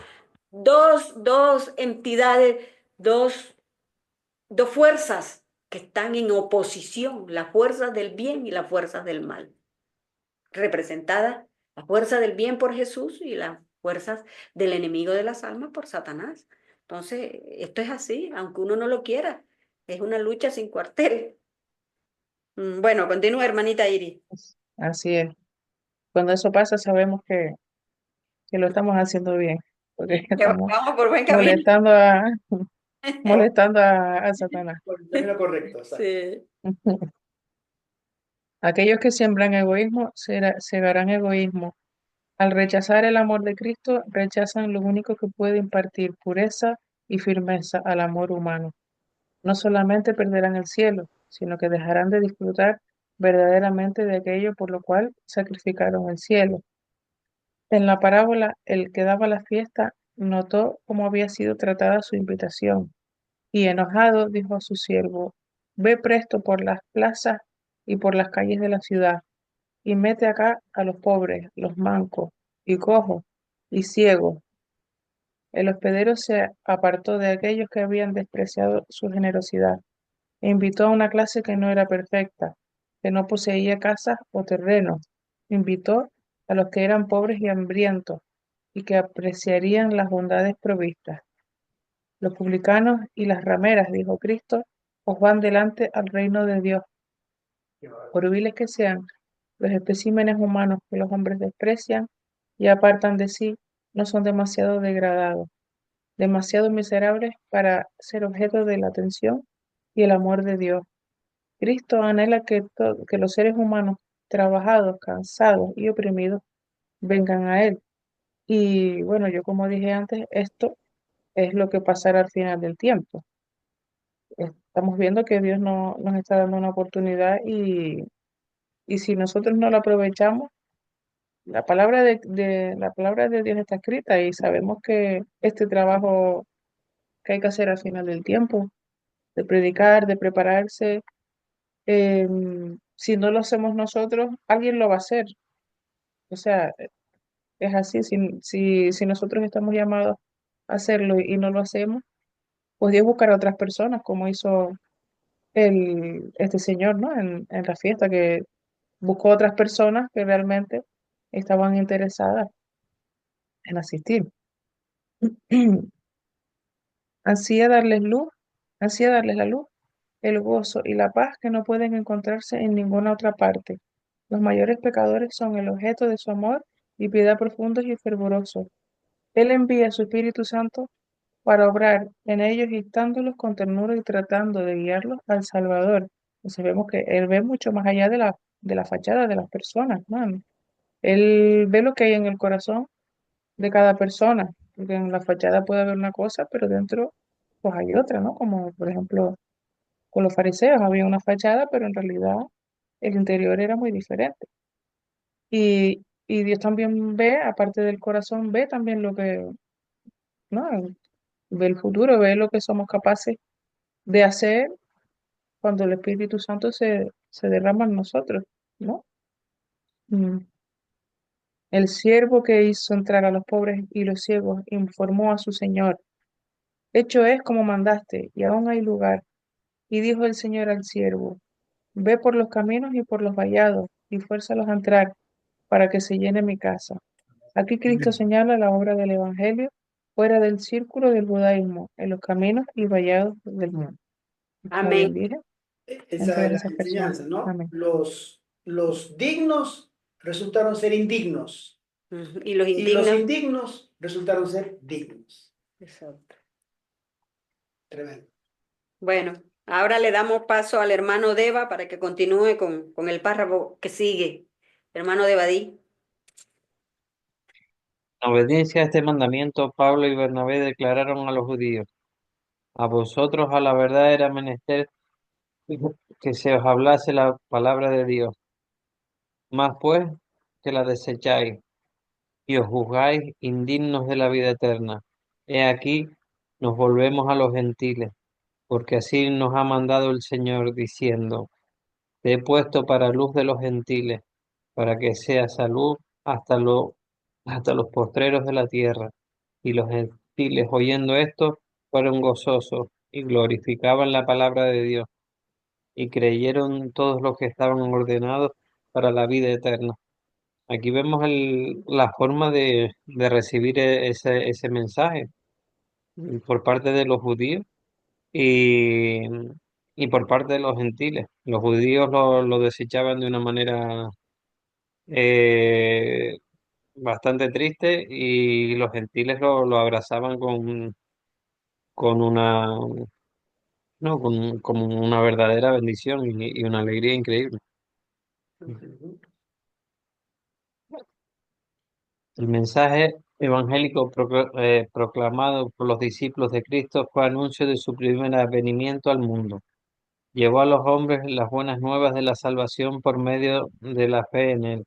entidades, dos, dos fuerzas que están en oposición, las fuerzas del bien y las fuerzas del mal. Representadas la fuerza del bien por Jesús y las fuerzas del enemigo de las almas por Satanás. Entonces, esto es así, aunque uno no lo quiera. Es una lucha sin cuartel. Bueno, continúa, hermanita Iris. Así es. Cuando eso pasa, sabemos que lo estamos haciendo bien, porque Que estamos vamos por buen camino. molestando a, molestando a Satanás. Por el camino correcto, exacto. Sí. Aquellos que siembran egoísmo segarán egoísmo. Al rechazar el amor de Cristo, rechazan lo único que puede impartir pureza y firmeza al amor humano. No solamente perderán el cielo, sino que dejarán de disfrutar verdaderamente de aquello por lo cual sacrificaron el cielo. En la parábola, el que daba la fiesta notó cómo había sido tratada su invitación y enojado dijo a su siervo: Ve presto por las plazas y por las calles de la ciudad y mete acá a los pobres, los mancos y cojos y ciegos. El hospedero se apartó de aquellos que habían despreciado su generosidad e invitó a una clase que no era perfecta, que no poseía casas o terrenos. Invitó a los que eran pobres y hambrientos y que apreciarían las bondades provistas. Los publicanos y las rameras, dijo Cristo, os van delante al reino de Dios. Qué bárbaro. Por viles que sean los especímenes humanos que los hombres desprecian y apartan de sí, no son demasiado degradados, demasiado miserables para ser objeto de la atención y el amor de Dios. Cristo anhela que los seres humanos trabajados, cansados y oprimidos vengan a Él. Y bueno, yo como dije antes, esto es lo que pasará al final del tiempo. Estamos viendo que Dios no, nos está dando una oportunidad y si nosotros no la aprovechamos, la palabra de Dios está escrita y sabemos que este trabajo que hay que hacer al final del tiempo, de predicar, de prepararse, si no lo hacemos nosotros, alguien lo va a hacer. O sea, es así, si nosotros estamos llamados a hacerlo y no lo hacemos, pues Dios buscará a otras personas, como hizo este señor, ¿no? En la fiesta, que buscó otras personas que realmente estaban interesadas en asistir. Ansía darles luz, ansía darles la luz, el gozo y la paz que no pueden encontrarse en ninguna otra parte. Los mayores pecadores son el objeto de su amor y piedad profundos y fervorosos. Él envía su Espíritu Santo para obrar en ellos, instándolos con ternura y tratando de guiarlos al Salvador. Entonces vemos que Él ve mucho más allá de la fachada de las personas, ¿no? Él ve lo que hay en el corazón de cada persona, porque en la fachada puede haber una cosa, pero dentro pues hay otra, ¿no? Como por ejemplo con los fariseos había una fachada, pero en realidad el interior era muy diferente. Y Dios también ve, aparte del corazón, ve también lo que, ¿no? Ve el futuro, ve lo que somos capaces de hacer cuando el Espíritu Santo se derrama en nosotros, ¿no? Mm. El siervo que hizo entrar a los pobres y los ciegos informó a su señor: hecho es como mandaste, y aún hay lugar. Y dijo el señor al siervo: ve por los caminos y por los vallados, y fuérzalos a entrar, para que se llene mi casa. Aquí Cristo señala la obra del Evangelio fuera del círculo del judaísmo, en los caminos y vallados del mundo. Como bien Amén. dije, Esa entre es la esas personas. enseñanza, ¿no? Amén. Los dignos resultaron ser indignos Ujú. Y los y los indignos. indignos resultaron ser dignos. Exacto. Tremendo. Bueno, ahora le damos paso al hermano Deva para que continúe con el párrafo que sigue. Hermano Devadí. En obediencia a este mandamiento, Pablo y Bernabé declararon a los judíos: a vosotros a la verdad era menester que se os hablase la palabra de Dios, más pues que la desecháis y os juzgáis indignos de la vida eterna. He aquí, nos volvemos a los gentiles, porque así nos ha mandado el Señor, diciendo: te he puesto para luz de los gentiles, para que seas salud hasta, hasta los postreros de la tierra. Y los gentiles, oyendo esto, fueron gozosos y glorificaban la palabra de Dios, y creyeron todos los que estaban ordenados para la vida eterna. Aquí vemos la forma de recibir ese mensaje por parte de los judíos y, y por parte de los gentiles. Los judíos lo desechaban de una manera eh, bastante triste, y los gentiles lo abrazaban con una, no, con una verdadera bendición y una alegría increíble. Ujú. El mensaje evangélico proclamado por los discípulos de Cristo fue anuncio de su primer advenimiento al mundo. Llevó a los hombres las buenas nuevas de la salvación por medio de la fe en él.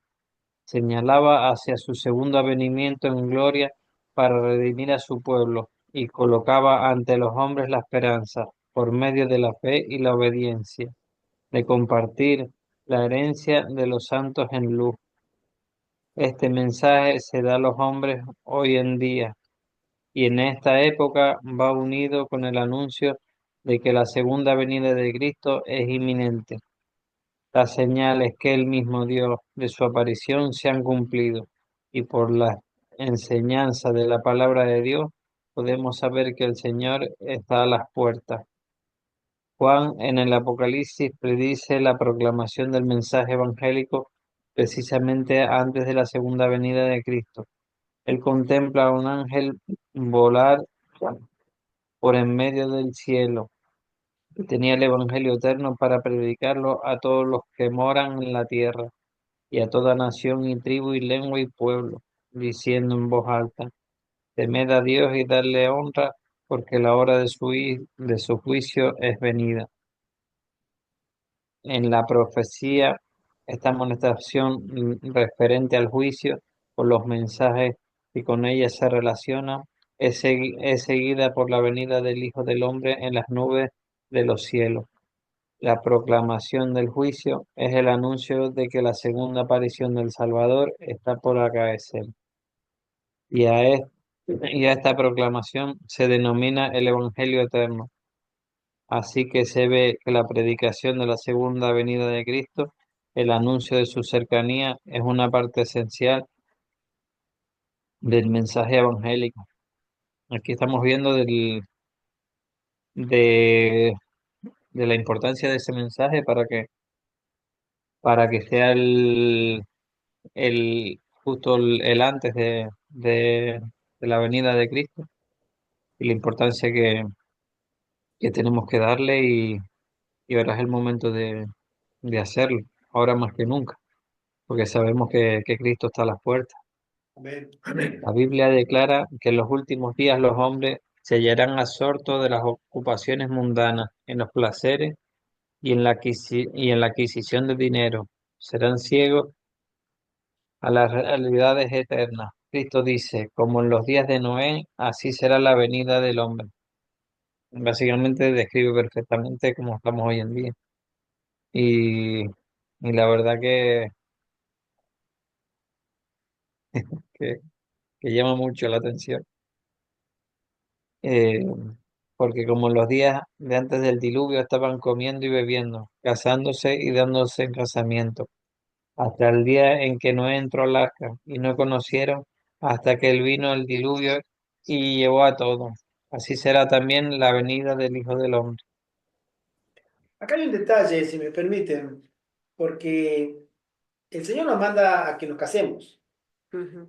Señalaba hacia su segundo advenimiento en gloria para redimir a su pueblo, y colocaba ante los hombres la esperanza, por medio de la fe y la obediencia, de compartir la herencia de los santos en luz. Este mensaje se da a los hombres hoy en día, y en esta época va unido con el anuncio de que la segunda venida de Cristo es inminente. Las señales que él mismo dio de su aparición se han cumplido, y por la enseñanza de la palabra de Dios podemos saber que el Señor está a las puertas. Juan en el Apocalipsis predice la proclamación del mensaje evangélico precisamente antes de la segunda venida de Cristo. Él contempla a un ángel volar por en medio del cielo, y tenía el evangelio eterno para predicarlo a todos los que moran en la tierra, y a toda nación y tribu y lengua y pueblo, diciendo en voz alta: temed a Dios y darle honra, porque la hora de su juicio es venida. En la profecía, esta amonestación referente al juicio por los mensajes que con ella se relaciona es seguida por la venida del Hijo del Hombre en las nubes de los cielos. La proclamación del juicio es el anuncio de que la segunda aparición del Salvador está por acaecer. Y y a esta proclamación se denomina el Evangelio eterno. Así que se ve que la predicación de la segunda venida de Cristo, el anuncio de su cercanía, es una parte esencial del mensaje evangélico. Aquí estamos viendo de, de la importancia de ese mensaje para que sea el justo el antes de la venida de Cristo y la importancia que tenemos que darle y ahora es el momento de hacerlo, ahora más que nunca, porque sabemos que Cristo está a las puertas. Amén. Amén. La Biblia declara que en los últimos días los hombres se hallarán absortos de las ocupaciones mundanas, en los placeres y en la adquisición de dinero. Serán ciegos a las realidades eternas. Cristo dice, como en los días de Noé, así será la venida del hombre. Básicamente describe perfectamente cómo estamos hoy en día. Y, y la verdad que, que llama mucho la atención. Eh, Porque como en los días de antes del diluvio estaban comiendo y bebiendo, casándose y dándose en casamiento, hasta el día en que no entró al arca, y no conocieron hasta que él vino el diluvio y llevó a todos. Así será también la venida del Hijo del Hombre. Acá hay un detalle, si me permiten, porque el Señor nos manda a que nos casemos Ujú.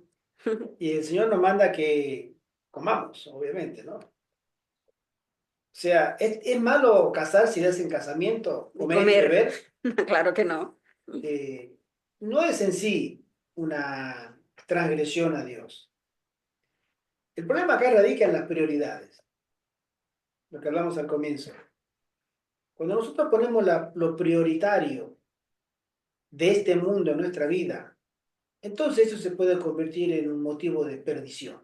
y el Señor nos manda a que comamos, obviamente, ¿no? O sea, ¿es malo casarse y darse en casamiento, Y comer y comer. beber? Claro que no. Eh, no es en sí una transgresión a Dios. El problema acá radica en las prioridades, lo que hablamos al comienzo. Cuando nosotros ponemos lo prioritario de este mundo en nuestra vida, entonces eso se puede convertir en un motivo de perdición.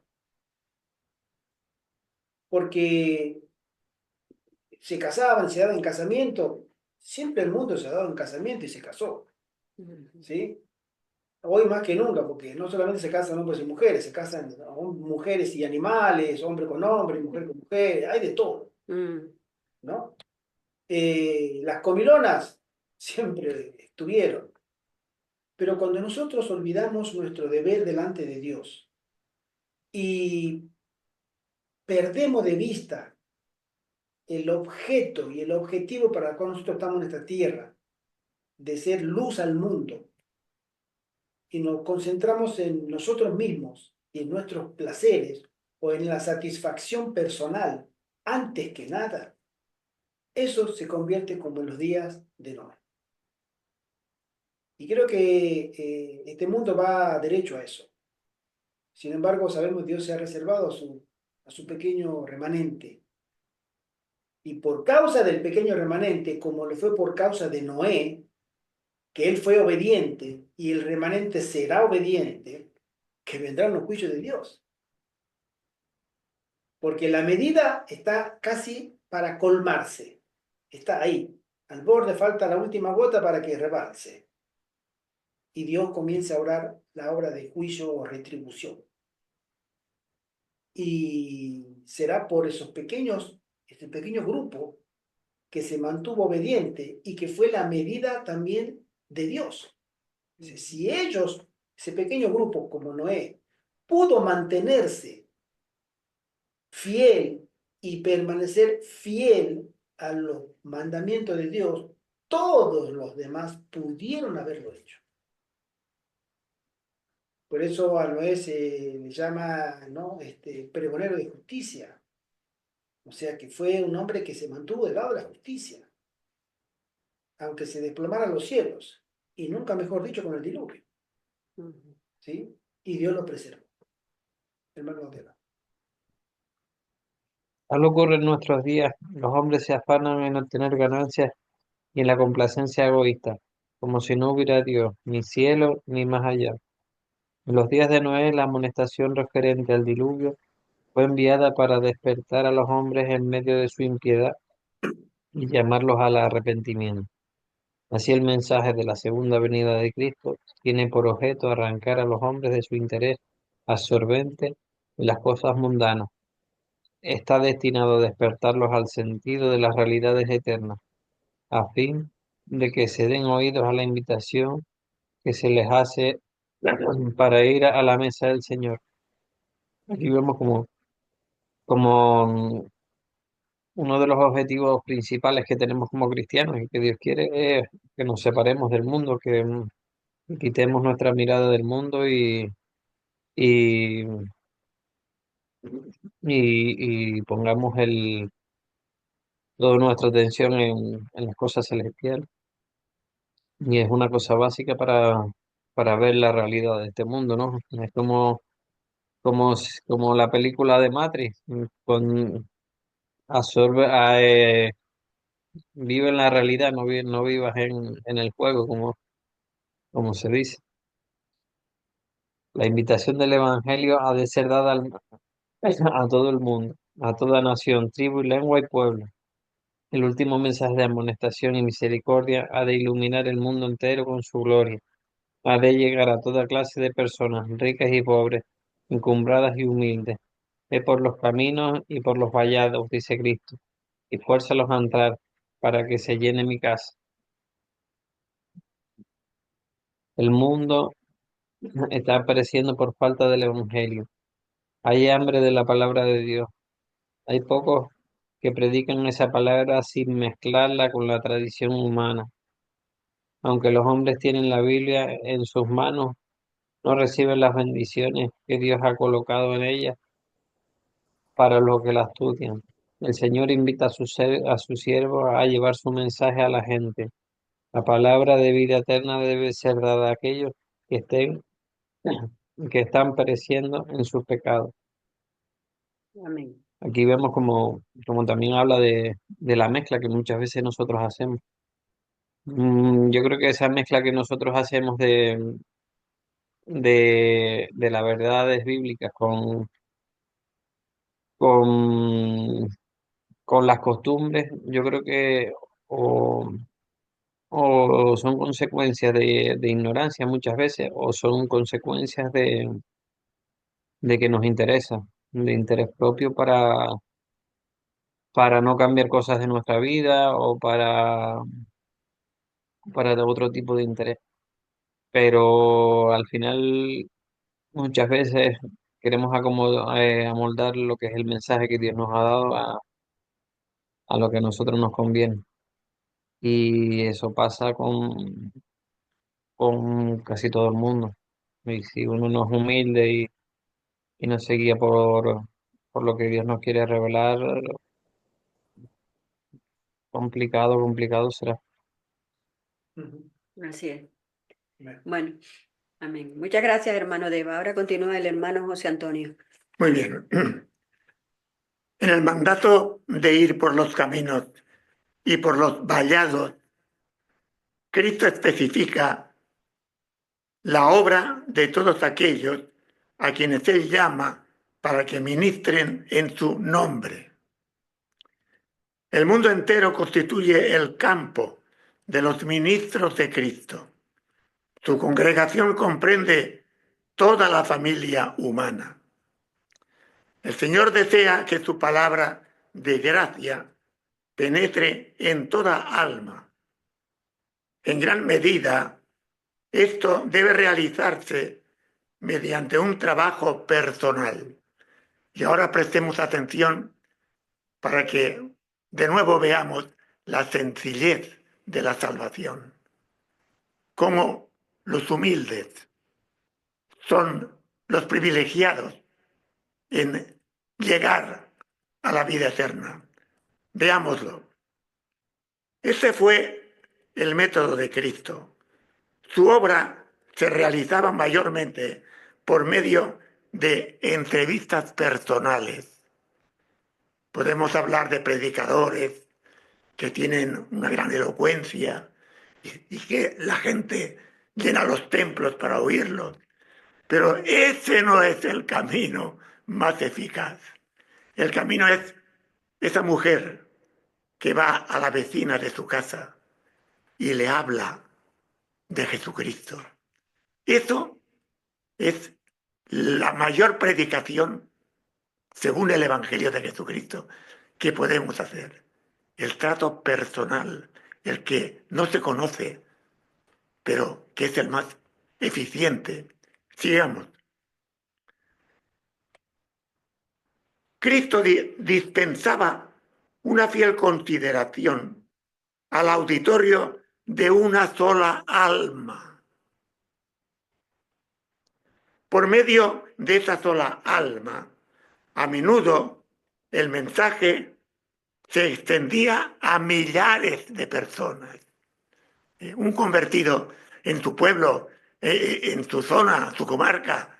Porque se casaban, se daban en casamiento, siempre el mundo se ha dado en casamiento y se casó, Ujú. ¿sí? Hoy más que nunca, porque no solamente se casan hombres y mujeres, se casan mujeres y animales, hombre con hombre, mujer con mujer, hay de todo, Mm. ¿no? Las comilonas siempre estuvieron, pero cuando nosotros olvidamos nuestro deber delante de Dios y perdemos de vista el objeto y el objetivo para el cual nosotros estamos en esta tierra, de ser luz al mundo, y nos concentramos en nosotros mismos y en nuestros placeres o en la satisfacción personal antes que nada, eso se convierte como en los días de Noé. Y creo que este mundo va derecho a eso. Sin embargo, sabemos que Dios se ha reservado a su pequeño remanente. Y por causa del pequeño remanente, como lo fue por causa de Noé, que él fue obediente y el remanente será obediente, que vendrán los juicios de Dios. Porque la medida está casi para colmarse. Está ahí. Al borde falta la última gota para que rebalse. Y Dios comience a orar la obra de juicio o retribución. Y será por este pequeño grupo que se mantuvo obediente y que fue la medida también de Dios. Si ellos, ese pequeño grupo como Noé, pudo mantenerse fiel y permanecer fiel a los mandamientos de Dios, todos los demás pudieron haberlo hecho. Por eso a Noé se le llama, ¿no? Pregonero de justicia. O sea que fue un hombre que se mantuvo del lado de la justicia, aunque se desplomaran los cielos, y nunca mejor dicho con el diluvio, Ujú. ¿sí? Y Dios lo preservó. Hermano Otero. Tal ocurre en nuestros días, los hombres se afanan en obtener ganancias y en la complacencia egoísta, como si no hubiera Dios, ni cielo, ni más allá. En los días de Noé, la amonestación referente al diluvio fue enviada para despertar a los hombres en medio de su impiedad y llamarlos al arrepentimiento. Así el mensaje de la segunda venida de Cristo tiene por objeto arrancar a los hombres de su interés absorbente en las cosas mundanas. Está destinado a despertarlos al sentido de las realidades eternas, a fin de que se den oídos a la invitación que se les hace para ir a la mesa del Señor. Aquí vemos como uno de los objetivos principales que tenemos como cristianos y que Dios quiere es que nos separemos del mundo, que quitemos nuestra mirada del mundo y, y pongamos toda nuestra atención en las cosas celestiales. Y es una cosa básica para ver la realidad de este mundo, ¿no? Es como la película de Matrix, absorbe, vive en la realidad, no vivas en el juego, como se dice. La invitación del Evangelio ha de ser dada a todo el mundo, a toda nación, tribu, lengua y pueblo. El último mensaje de amonestación y misericordia ha de iluminar el mundo entero con su gloria. Ha de llegar a toda clase de personas, ricas y pobres, encumbradas y humildes. Ve por los caminos y por los vallados, dice Cristo, y fuérzalos a entrar para que se llene mi casa. El mundo está pereciendo por falta del Evangelio. Hay hambre de la palabra de Dios. Hay pocos que predican esa palabra sin mezclarla con la tradición humana. Aunque los hombres tienen la Biblia en sus manos, no reciben las bendiciones que Dios ha colocado en ella para los que la estudian. El Señor invita a su siervo a llevar su mensaje a la gente. La palabra de vida eterna debe ser dada a aquellos que que están pereciendo en sus pecados. Amén. Aquí vemos como también habla de la mezcla que muchas veces nosotros hacemos. Yo creo que esa mezcla que nosotros hacemos de las verdades bíblicas con, con las costumbres, yo creo que o, o son consecuencias de ignorancia muchas veces, o son consecuencias de que nos interesa, de interés propio para no cambiar cosas de nuestra vida o para otro tipo de interés. Pero al final muchas veces queremos amoldar lo que es el mensaje que Dios nos ha dado a lo que a nosotros nos conviene. Y eso pasa con casi todo el mundo. Y si uno no es humilde y no se guía por lo que Dios nos quiere revelar, complicado será. Ujú. Así es. Bueno, Bueno, amén. Muchas gracias, hermano Deva. Ahora continúa el hermano José Antonio. Muy bien. En el mandato de ir por los caminos y por los vallados, Cristo especifica la obra de todos aquellos a quienes Él llama para que ministren en su nombre. El mundo entero constituye el campo de los ministros de Cristo. Su congregación comprende toda la familia humana. El Señor desea que su palabra de gracia penetre en toda alma. En gran medida, esto debe realizarse mediante un trabajo personal. Y ahora prestemos atención para que de nuevo veamos la sencillez de la salvación. Cómo los humildes son los privilegiados en llegar a la vida eterna. Veámoslo. Ese fue el método de Cristo. Su obra se realizaba mayormente por medio de entrevistas personales. Podemos hablar de predicadores que tienen una gran elocuencia y que la gente llena los templos para oírlos. Pero ese no es el camino más eficaz. El camino es esa mujer que va a la vecina de su casa y le habla de Jesucristo. Eso es la mayor predicación, según el Evangelio de Jesucristo, que podemos hacer. El trato personal, el que no se conoce, pero que es el más eficiente. Sigamos. Cristo dispensaba una fiel consideración al auditorio de una sola alma, por medio de esa sola alma, a menudo el mensaje se extendía a millares de personas. Un convertido en tu pueblo, en tu zona, tu comarca,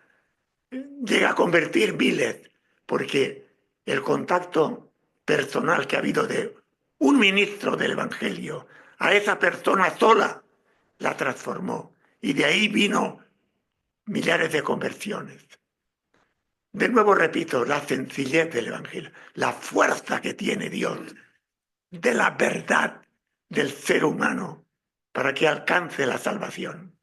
llega a convertir miles, porque el contacto personal que ha habido de un ministro del Evangelio a esa persona sola la transformó. Y de ahí vino millares de conversiones. De nuevo repito, la sencillez del Evangelio, la fuerza que tiene Dios de la verdad del ser humano para que alcance la salvación.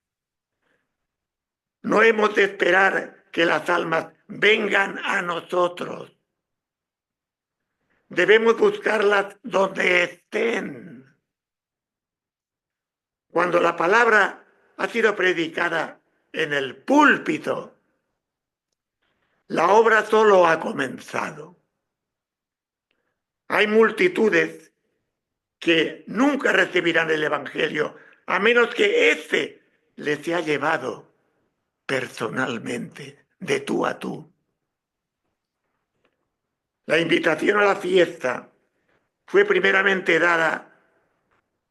No hemos de esperar que las almas vengan a nosotros. Debemos buscarlas donde estén. Cuando la palabra ha sido predicada en el púlpito, la obra solo ha comenzado. Hay multitudes que nunca recibirán el Evangelio a menos que éste les sea llevado personalmente, de tú a tú. La invitación a la fiesta fue primeramente dada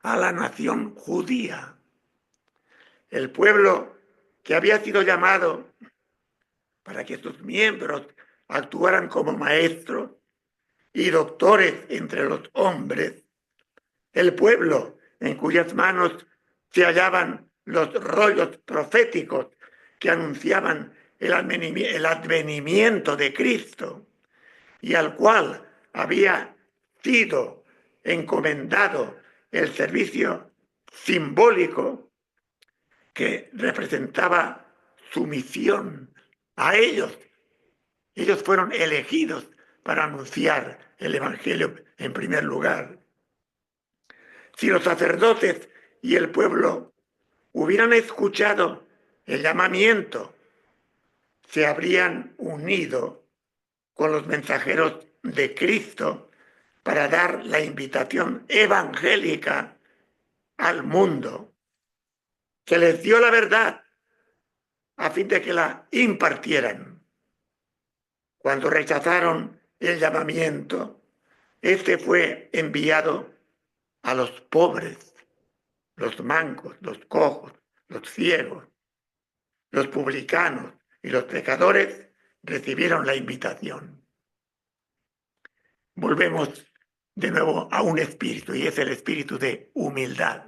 a la nación judía, el pueblo que había sido llamado para que sus miembros actuaran como maestros y doctores entre los hombres, el pueblo en cuyas manos se hallaban los rollos proféticos que anunciaban el advenimiento de Cristo y al cual había sido encomendado el servicio simbólico que representaba su misión a ellos. Ellos fueron elegidos para anunciar el Evangelio en primer lugar. Si los sacerdotes y el pueblo hubieran escuchado el llamamiento, se habrían unido con los mensajeros de Cristo para dar la invitación evangélica al mundo. Se les dio la verdad a fin de que la impartieran. Cuando rechazaron el llamamiento, este fue enviado a los pobres, los mancos, los cojos, los ciegos, los publicanos y los pecadores recibieron la invitación. Volvemos de nuevo a un espíritu, y es el espíritu de humildad.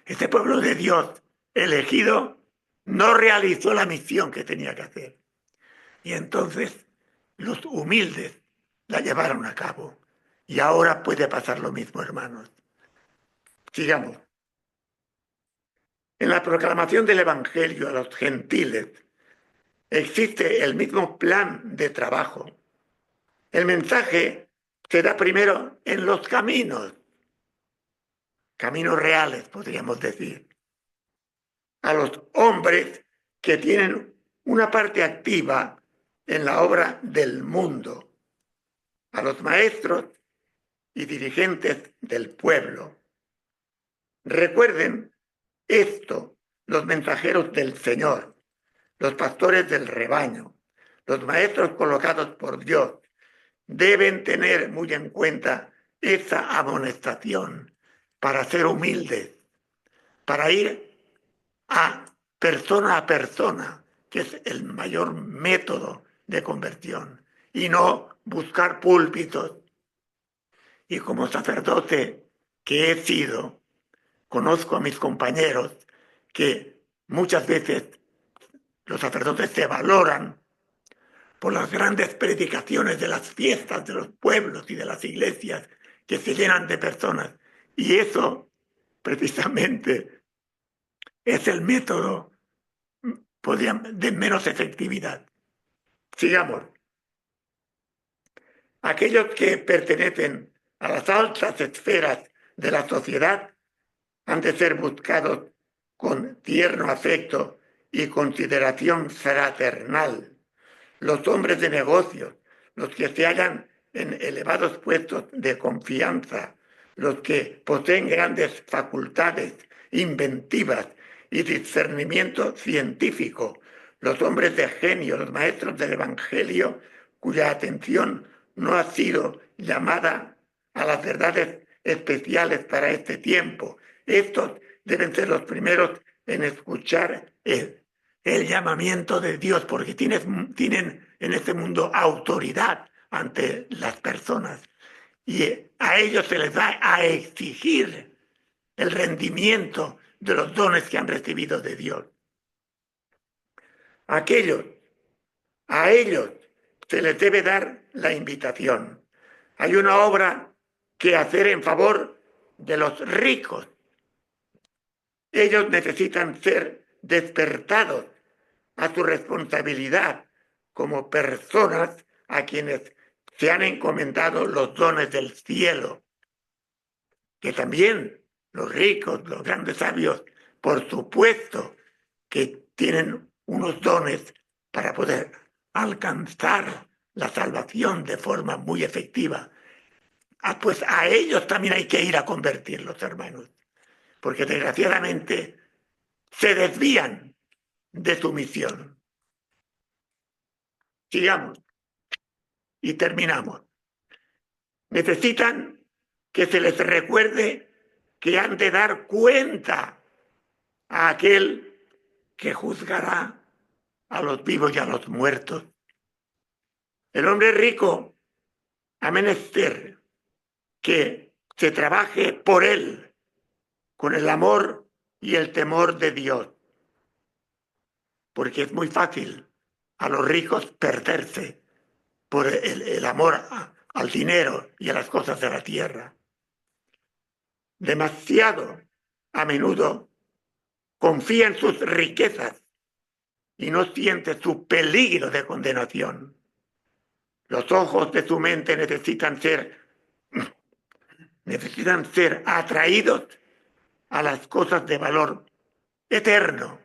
Este pueblo de Dios elegido no realizó la misión que tenía que hacer. Y entonces los humildes la llevaron a cabo. Y ahora puede pasar lo mismo, hermanos. Sigamos. En la proclamación del Evangelio a los gentiles existe el mismo plan de trabajo. El mensaje se da primero en los caminos reales, podríamos decir, a los hombres que tienen una parte activa en la obra del mundo, a los maestros y dirigentes del pueblo. Recuerden esto, los mensajeros del Señor, los pastores del rebaño, los maestros colocados por Dios, deben tener muy en cuenta esa amonestación para ser humildes, para ir a persona, que es el mayor método de conversión, y no buscar púlpitos. Y como sacerdote que he sido, conozco a mis compañeros que muchas veces los sacerdotes se valoran por las grandes predicaciones de las fiestas de los pueblos y de las iglesias que se llenan de personas. Y eso precisamente es el método de menos efectividad. Sigamos. Aquellos que pertenecen a las altas esferas de la sociedad han de ser buscados con tierno afecto y consideración fraternal. Los hombres de negocios, los que se hallan en elevados puestos de confianza, los que poseen grandes facultades inventivas y discernimiento científico, los hombres de genio, los maestros del Evangelio, cuya atención no ha sido llamada a las verdades especiales para este tiempo. Estos deben ser los primeros en escuchar el llamamiento de Dios, porque tienen en este mundo autoridad ante las personas. Y a ellos se les va a exigir el rendimiento de los dones que han recibido de Dios. A ellos se les debe dar la invitación. Hay una obra que hacer en favor de los ricos. Ellos necesitan ser despertados a su responsabilidad como personas a quienes se han encomendado los dones del cielo. Que también los ricos, los grandes sabios, por supuesto que tienen unos dones para poder alcanzar la salvación de forma muy efectiva. Pues a ellos también hay que ir a convertirlos, hermanos, porque desgraciadamente se desvían de su misión. Sigamos y terminamos. Necesitan que se les recuerde que han de dar cuenta a aquel que juzgará a los vivos y a los muertos. El hombre rico ha menester que se trabaje por él con el amor y el temor de Dios, porque es muy fácil a los ricos perderse por el amor al dinero y a las cosas de la tierra. Demasiado a menudo confía en sus riquezas y no siente su peligro de condenación. Los ojos de su mente necesitan ser atraídos a las cosas de valor eterno,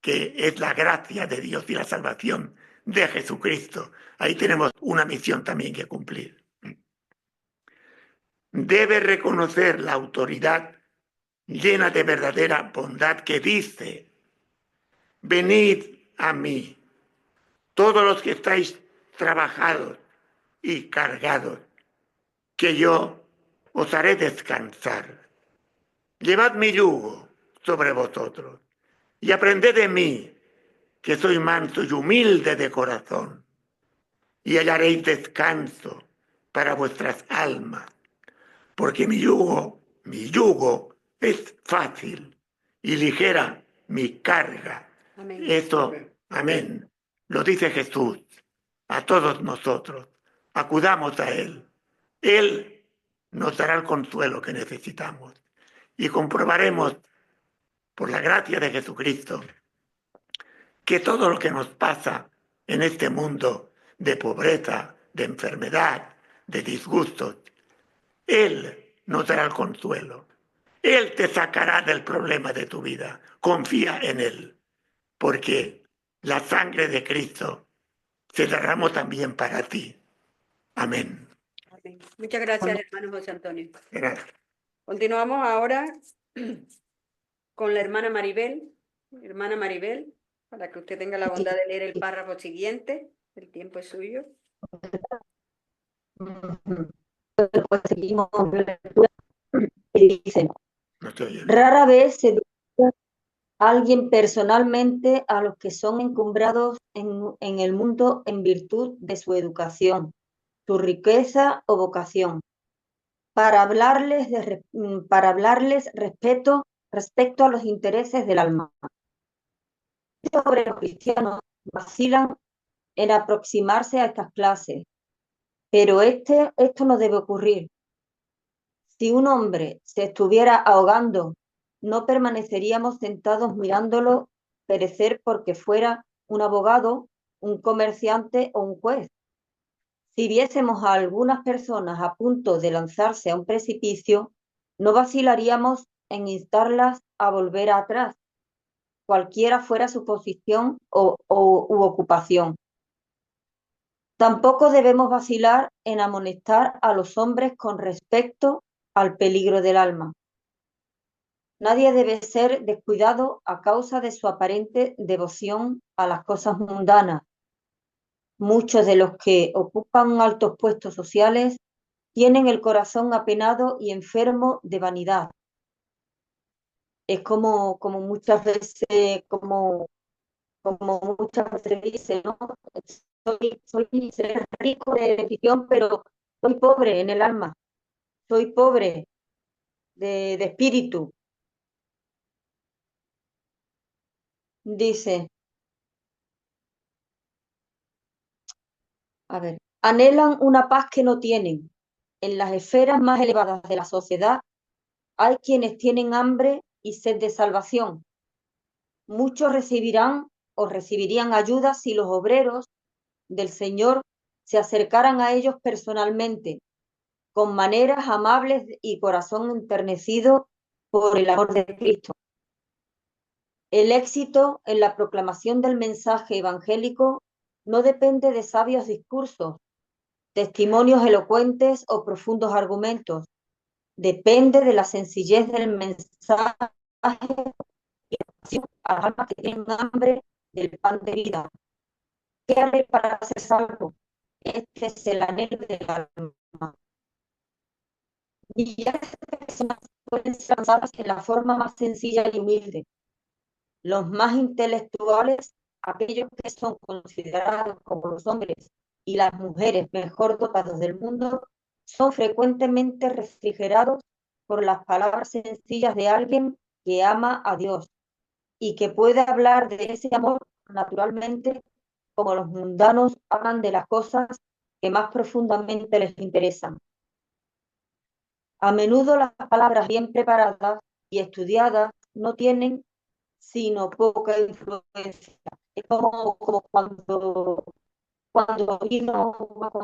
que es la gracia de Dios y la salvación de Jesucristo. Ahí tenemos una misión también que cumplir. Debe reconocer la autoridad llena de verdadera bondad que dice: venid a mí, todos los que estáis trabajados y cargados, que yo os haré descansar. Llevad mi yugo sobre vosotros y aprended de mí, que soy manso y humilde de corazón, y hallaréis descanso para vuestras almas, porque mi yugo es fácil y ligera mi carga. Amén. Esto, amén, lo dice Jesús a todos nosotros. Acudamos a Él. Él nos dará el consuelo que necesitamos y comprobaremos, por la gracia de Jesucristo, que todo lo que nos pasa en este mundo de pobreza, de enfermedad, de disgustos, Él nos dará el consuelo. Él te sacará del problema de tu vida. Confía en Él, porque la sangre de Cristo se derramó también para ti. Amén. Amén. Muchas gracias, hermano José Antonio. Gracias. Continuamos ahora con la hermana Maribel. Hermana Maribel, para que usted tenga la bondad de leer el párrafo siguiente. El tiempo es suyo. Pues seguimos con la lectura, y dice: No estoy oyendo. rara vez se dirige alguien personalmente a los que son encumbrados en el mundo en virtud de su educación, su riqueza o vocación, para hablarles respecto a los intereses del alma. Muchos obreros cristianos vacilan en aproximarse a estas clases, pero esto no debe ocurrir. Si un hombre se estuviera ahogando, no permaneceríamos sentados mirándolo perecer porque fuera un abogado, un comerciante o un juez. Si viésemos a algunas personas a punto de lanzarse a un precipicio, no vacilaríamos en instarlas a volver atrás, cualquiera fuera su posición u ocupación. Tampoco debemos vacilar en amonestar a los hombres con respecto al peligro del alma. Nadie debe ser descuidado a causa de su aparente devoción a las cosas mundanas. Muchos de los que ocupan altos puestos sociales tienen el corazón apenado y enfermo de vanidad. Es como muchas veces, como muchas veces dice, ¿no? Soy ser rico de visión, pero soy pobre en el alma, soy pobre de espíritu. Dice, a ver, anhelan una paz que no tienen. En las esferas más elevadas de la sociedad hay quienes tienen hambre y sed de salvación. Muchos recibirán o recibirían ayuda si los obreros del Señor se acercaran a ellos personalmente, con maneras amables y corazón enternecido por el amor de Cristo. El éxito en la proclamación del mensaje evangélico no depende de sabios discursos, testimonios elocuentes o profundos argumentos. Depende de la sencillez del mensaje a las almas que tienen hambre del pan de vida. ¿Qué haré para ser salvo? Este es el anhelo del alma. Y ya estas personas pueden ser alcanzadas en la forma más sencilla y humilde. Los más intelectuales, aquellos que son considerados como los hombres y las mujeres mejor dotados del mundo, son frecuentemente refrigerados por las palabras sencillas de alguien que ama a Dios y que puede hablar de ese amor naturalmente, como los mundanos hablan de las cosas que más profundamente les interesan. A menudo las palabras bien preparadas y estudiadas no tienen sino poca influencia. Es como cuando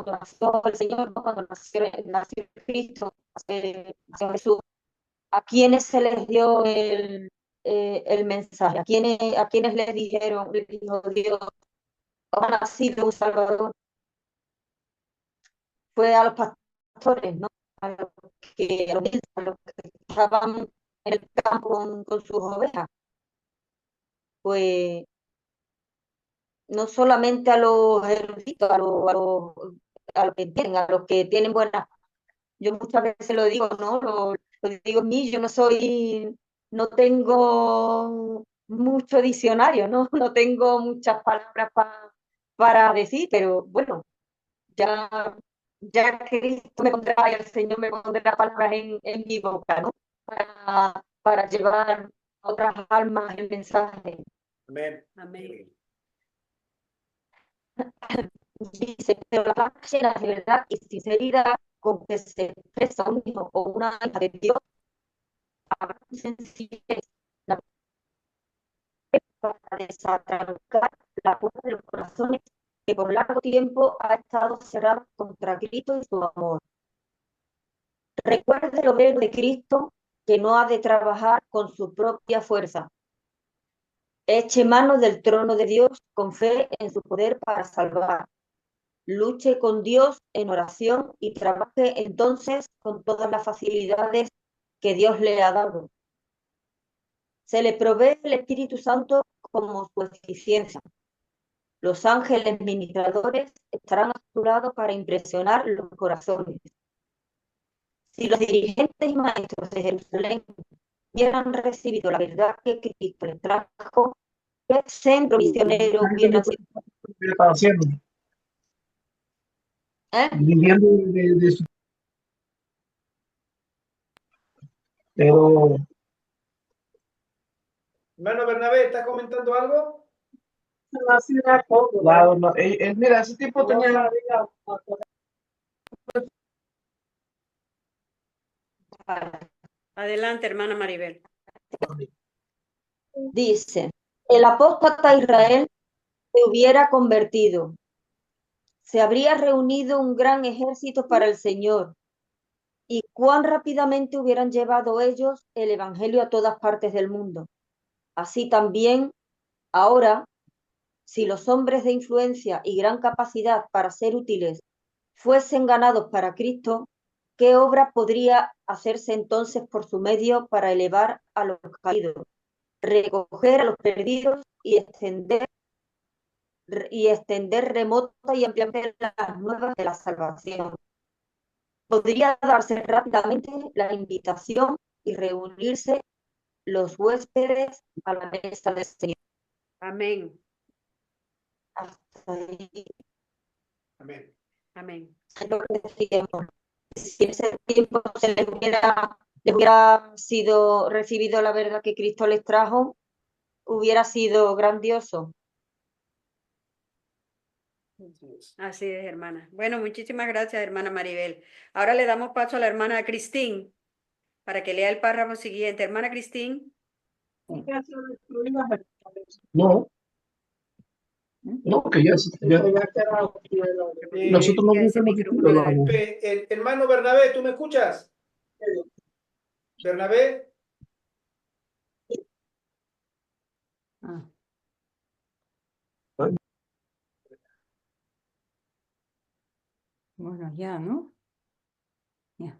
nació el Señor, ¿no? Cuando nació Cristo, nació Jesús. ¿A quiénes se les dio el mensaje? ¿A quiénes les dijo Dios, ha nacido un Salvador? Fue a los pastores, ¿no? A los que estaban en el campo con sus ovejas. Pues no solamente a los eruditos, a los que tienen buenas. Yo muchas veces lo digo, ¿no? Lo digo en mí, yo no tengo mucho diccionario, ¿no? No tengo muchas palabras para decir, pero bueno, ya, ya Cristo me pondrá, y el Señor me pondrá palabras en mi boca, ¿no? Para llevar a otras almas el mensaje. Amén. Amén. Dice, pero la paz llena de verdad y sinceridad con que se expresa un hijo o una hija de Dios, habrá sencillez, la para desatrancar la puerta de los corazones que por largo tiempo ha estado cerrada contra Cristo y su amor. Recuerde el obrero de Cristo que no ha de trabajar con su propia fuerza. Eche mano del trono de Dios con fe en su poder para salvar. Luche con Dios en oración y trabaje entonces con todas las facilidades que Dios le ha dado. Se le provee el Espíritu Santo como su eficiencia. Los ángeles ministradores estarán a su lado para impresionar los corazones. Si los dirigentes y maestros de Jerusalén hubieran recibido la verdad que Cristo les trajo, ¿qué centro misionero hubieran sido? Estaba haciendo, viviendo de su, pero Hermano Bernabé, ¿estás comentando algo? claro, no, mira, ese tiempo tenía Adelante, hermana Maribel. Dice, el apóstata Israel se hubiera convertido, se habría reunido un gran ejército para el Señor, y cuán rápidamente hubieran llevado ellos el Evangelio a todas partes del mundo. Así también, ahora, si los hombres de influencia y gran capacidad para ser útiles fuesen ganados para Cristo, ¿qué obra podría hacerse entonces por su medio para elevar a los caídos, recoger a los perdidos y extender remota y ampliamente las nuevas de la salvación? Podría darse rápidamente la invitación y reunirse los huéspedes a la mesa del Señor. Amén. Hasta ahí Amén. Amén. es lo que decíamos. Si en ese tiempo les hubiera sido recibido la verdad que Cristo les trajo, hubiera sido grandioso. Así es, hermana. Bueno, muchísimas gracias, hermana Maribel. Ahora le damos paso a la hermana Cristín para que lea el párrafo siguiente. Hermana Cristín. No, no, que ya, nosotros no Ya ese hubiésemos micrófono destruido de la él. voz. Hermano Bernabé, ¿tú me escuchas? Bernabé. Ah. Bueno, ya, ¿no? Ya.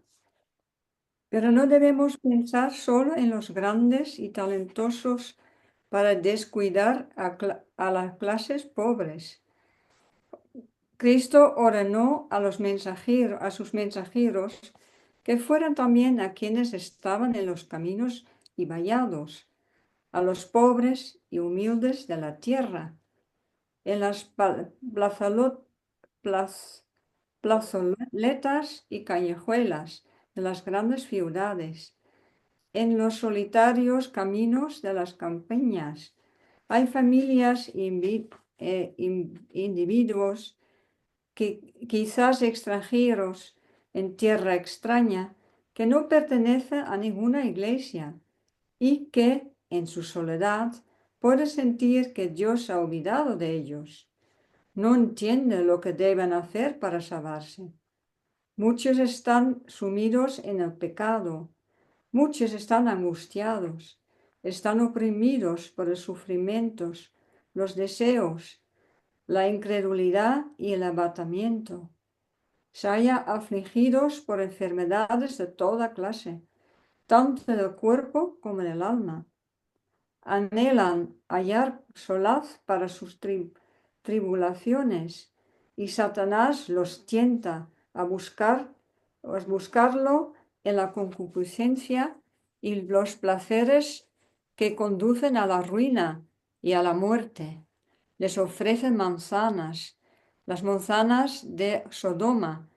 Pero no debemos pensar solo en los grandes y talentosos para descuidar a las clases pobres. Cristo ordenó a sus mensajeros que fueran también a quienes estaban en los caminos y vallados, a los pobres y humildes de la tierra, en las plazoletas y callejuelas de las grandes ciudades, en los solitarios caminos de las campiñas. Hay familias e individuos que quizás extranjeros en tierra extraña, que no pertenecen a ninguna iglesia y que en su soledad pueden sentir que Dios ha olvidado de ellos. No entienden lo que deben hacer para salvarse. Muchos están sumidos en el pecado, muchos están angustiados, están oprimidos por los sufrimientos, los deseos, la incredulidad y el abatimiento. Se hallan afligidos por enfermedades de toda clase, tanto del cuerpo como del alma. Anhelan hallar solaz para sus tribulaciones y Satanás los tienta a buscarlo en la concupiscencia y los placeres que conducen a la ruina y a la muerte. Les ofrecen manzanas, las manzanas de Sodoma,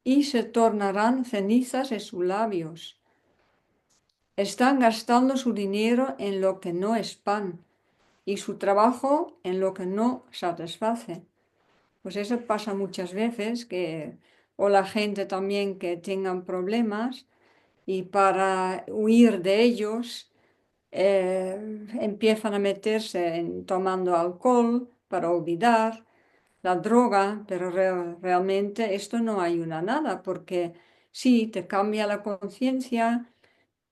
y se tornarán cenizas en sus labios. Están gastando su dinero en lo que no es pan y su trabajo en lo que no satisface. Pues eso pasa muchas veces, o la gente también que tengan problemas y para huir de ellos empiezan a meterse tomando alcohol para olvidar la droga, pero realmente esto no ayuda a nada porque sí, te cambia la conciencia,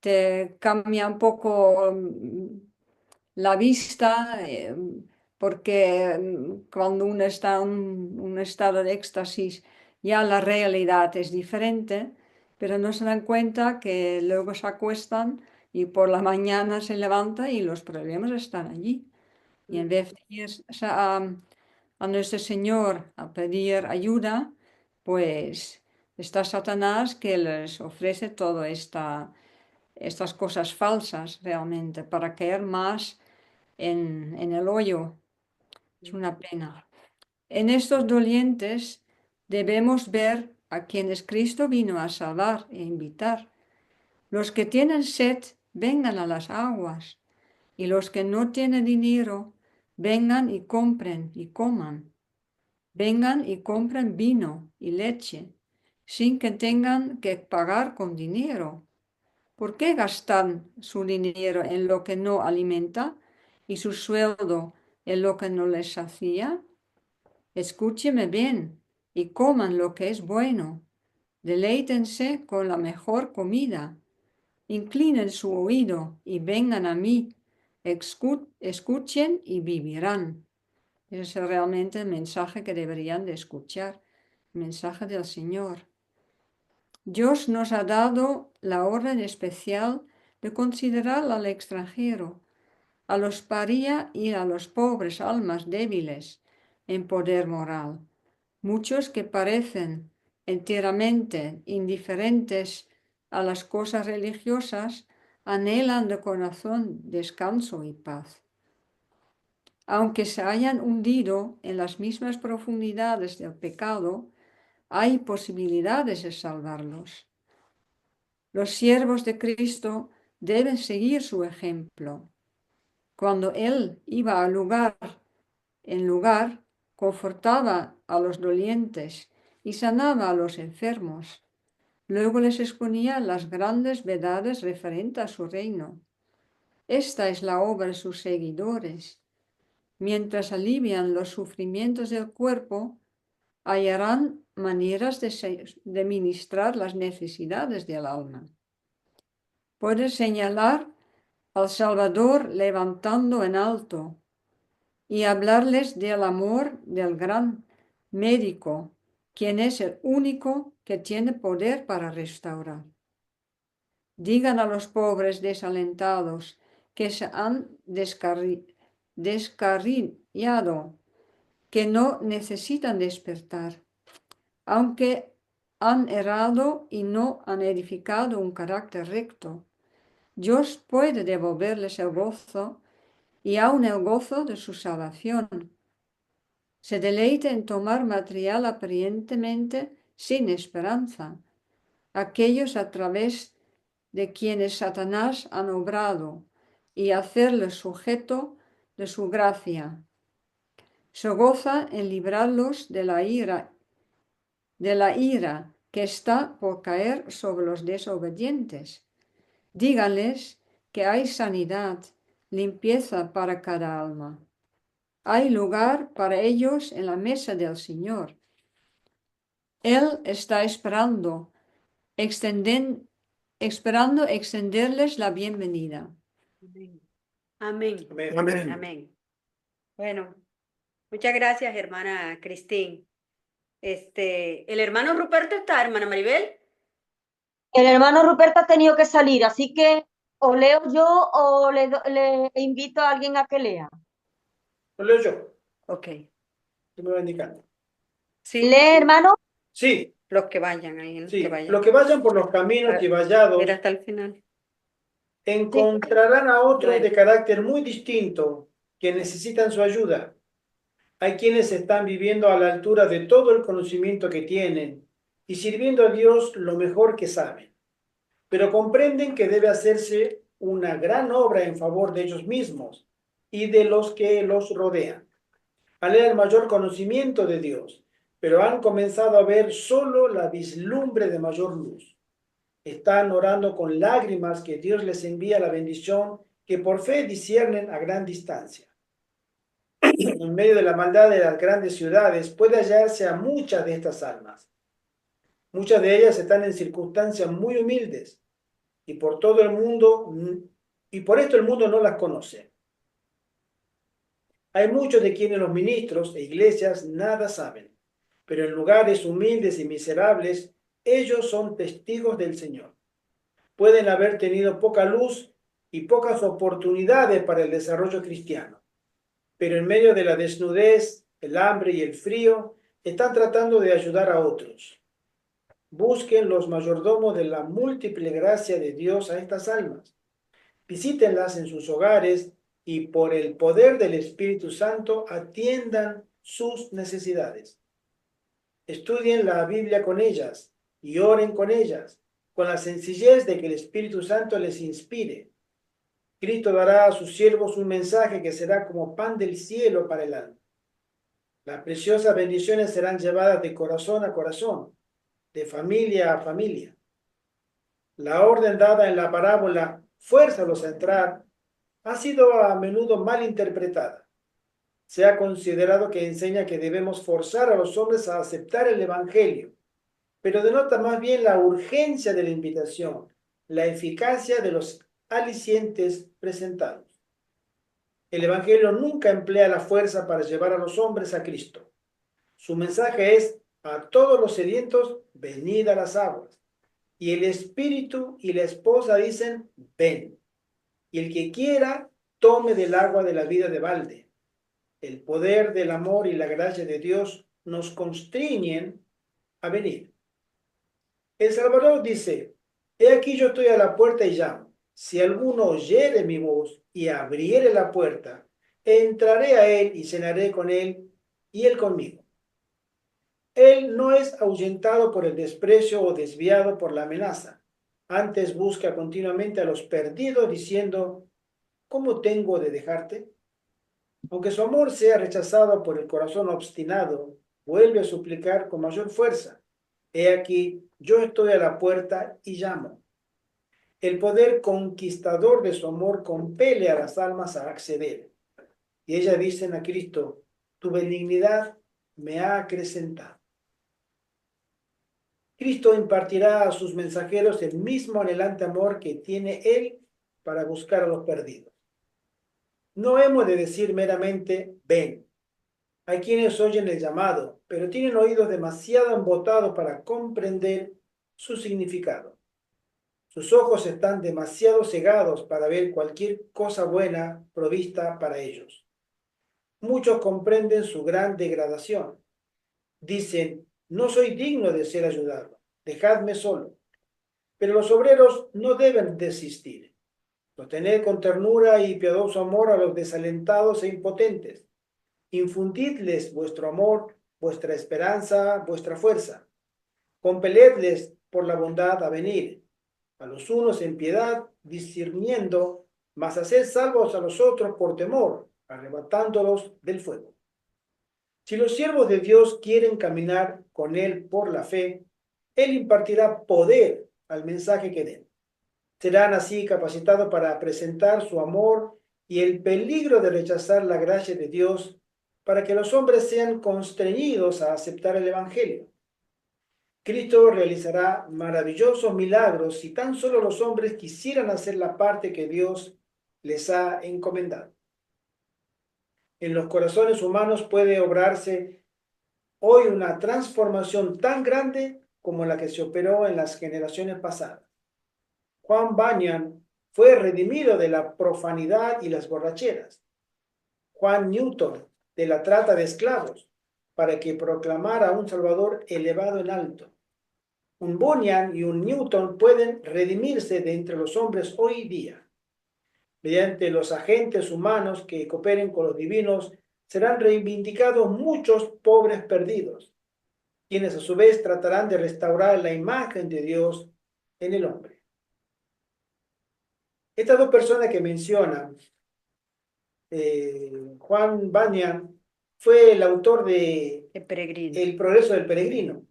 te cambia un poco la vista, porque cuando uno está en un estado de éxtasis ya la realidad es diferente, pero no se dan cuenta que luego se acuestan y por la mañana se levanta y los problemas están allí. Y en vez de ir a nuestro Señor a pedir ayuda, pues está Satanás que les ofrece todas estas cosas falsas realmente para caer más en el hoyo. Es una pena. En estos dolientes debemos ver a quienes Cristo vino a salvar e invitar. Los que tienen sed, vengan a las aguas, y los que no tienen dinero, vengan y compren y coman. Vengan y compren vino y leche, sin que tengan que pagar con dinero. ¿Por qué gastan su dinero en lo que no alimenta y su sueldo en lo que no les sacia? Escúcheme bien y coman lo que es bueno. Deleítense con la mejor comida. Inclinen su oído y vengan a mí. Escuchen y vivirán. Ese es realmente el mensaje que deberían de escuchar, el mensaje del Señor. Dios nos ha dado la orden especial de considerar al extranjero, a los paria y a los pobres almas débiles en poder moral. Muchos que parecen enteramente indiferentes a las cosas religiosas anhelan de corazón descanso y paz. Aunque se hayan hundido en las mismas profundidades del pecado, hay posibilidades de salvarlos. Los siervos de Cristo deben seguir su ejemplo. Cuando Él iba a lugar en lugar, confortaba a los dolientes y sanaba a los enfermos. Luego les exponía las grandes verdades referentes a su reino. Esta es la obra de sus seguidores. Mientras alivian los sufrimientos del cuerpo, hallarán maneras de ministrar las necesidades del alma. Puedes señalar al Salvador levantando en alto y hablarles del amor del gran médico, quien es el único que tiene poder para restaurar. Digan a los pobres desalentados que se han descarriado, que no necesitan despertar, aunque han errado y no han edificado un carácter recto. Dios puede devolverles el gozo y aun el gozo de su salvación. Se deleita en tomar material aparentemente sin esperanza, aquellos a través de quienes Satanás ha obrado, y hacerles sujeto de su gracia. Se goza en librarlos de la ira que está por caer sobre los desobedientes. Díganles que hay sanidad, limpieza para cada alma. Hay lugar para ellos en la mesa del Señor. Él está esperando extenderles la bienvenida. Amén. Amén. Amén. Amén. Amén. Bueno, muchas gracias, hermana Cristín. El hermano Ruperto está, hermana Maribel. El hermano Ruperto ha tenido que salir, así que o leo yo o le invito a alguien a que lea. Lo leo yo. Ok. Tú me vas indicando. Sí, ¿Lee, hermano? Sí, los que vayan ahí, los sí. que vayan. Los que vayan por los caminos y vallados Mira hasta el final. encontrarán a otros Bueno. de carácter muy distinto que necesitan su ayuda. Hay quienes están viviendo a la altura de todo el conocimiento que tienen y sirviendo a Dios lo mejor que saben, pero comprenden que debe hacerse una gran obra en favor de ellos mismos y de los que los rodean. Anhelan el mayor conocimiento de Dios, pero han comenzado a ver solo la vislumbre de mayor luz. Están orando con lágrimas que Dios les envía la bendición que por fe disciernen a gran distancia. En medio de la maldad de las grandes ciudades puede hallarse a muchas de estas almas. Muchas de ellas están en circunstancias muy humildes y por todo el mundo, y por esto el mundo no las conoce. Hay muchos de quienes los ministros e iglesias nada saben, pero en lugares humildes y miserables, ellos son testigos del Señor. Pueden haber tenido poca luz y pocas oportunidades para el desarrollo cristiano, pero en medio de la desnudez, el hambre y el frío, están tratando de ayudar a otros. Busquen los mayordomos de la múltiple gracia de Dios a estas almas. Visítenlas en sus hogares y por el poder del Espíritu Santo atiendan sus necesidades. Estudien la Biblia con ellas y oren con ellas, con la sencillez de que el Espíritu Santo les inspire. Cristo dará a sus siervos un mensaje que será como pan del cielo para el alma. Las preciosas bendiciones serán llevadas de corazón a corazón, de familia a familia. La orden dada en la parábola, fuérzalos a entrar, ha sido a menudo mal interpretada. Se ha considerado que enseña que debemos forzar a los hombres a aceptar el Evangelio, pero denota más bien la urgencia de la invitación, la eficacia de los alicientes presentados. El Evangelio nunca emplea la fuerza para llevar a los hombres a Cristo. Su mensaje es: a todos los sedientos, venid a las aguas. Y el espíritu y la esposa dicen, ven. Y el que quiera, tome del agua de la vida de balde. El poder del amor y la gracia de Dios nos constriñen a venir. El Salvador dice, he aquí yo estoy a la puerta y llamo. Si alguno oyere mi voz y abriere la puerta, entraré a él y cenaré con él y él conmigo. Él no es ahuyentado por el desprecio o desviado por la amenaza. Antes busca continuamente a los perdidos diciendo, ¿cómo tengo de dejarte? Aunque su amor sea rechazado por el corazón obstinado, vuelve a suplicar con mayor fuerza. He aquí, yo estoy a la puerta y llamo. El poder conquistador de su amor compele a las almas a acceder. Y ellas dicen a Cristo, tu benignidad me ha acrecentado. Cristo impartirá a sus mensajeros el mismo anhelante amor que tiene Él para buscar a los perdidos. No hemos de decir meramente, ven. Hay quienes oyen el llamado, pero tienen oídos demasiado embotados para comprender su significado. Sus ojos están demasiado cegados para ver cualquier cosa buena provista para ellos. Muchos comprenden su gran degradación. Dicen, no soy digno de ser ayudado, dejadme solo. Pero los obreros no deben desistir. Sostened con ternura y piadoso amor a los desalentados e impotentes. Infundidles vuestro amor, vuestra esperanza, vuestra fuerza. Compeledles por la bondad a venir, a los unos en piedad, discerniendo, mas haced salvos a los otros por temor, arrebatándolos del fuego. Si los siervos de Dios quieren caminar con Él por la fe, Él impartirá poder al mensaje que den. Serán así capacitados para presentar su amor y el peligro de rechazar la gracia de Dios para que los hombres sean constreñidos a aceptar el Evangelio. Cristo realizará maravillosos milagros si tan solo los hombres quisieran hacer la parte que Dios les ha encomendado. En los corazones humanos puede obrarse hoy una transformación tan grande como la que se operó en las generaciones pasadas. Juan Bunyan fue redimido de la profanidad y las borracheras. Juan Newton de la trata de esclavos, para que proclamara a un Salvador elevado en alto. Un Bunyan y un Newton pueden redimirse de entre los hombres hoy día. Mediante los agentes humanos que cooperen con los divinos, serán reivindicados muchos pobres perdidos, quienes a su vez tratarán de restaurar la imagen de Dios en el hombre. Estas dos personas que mencionan, Juan Bunyan, fue el autor de El peregrino. El progreso del peregrino,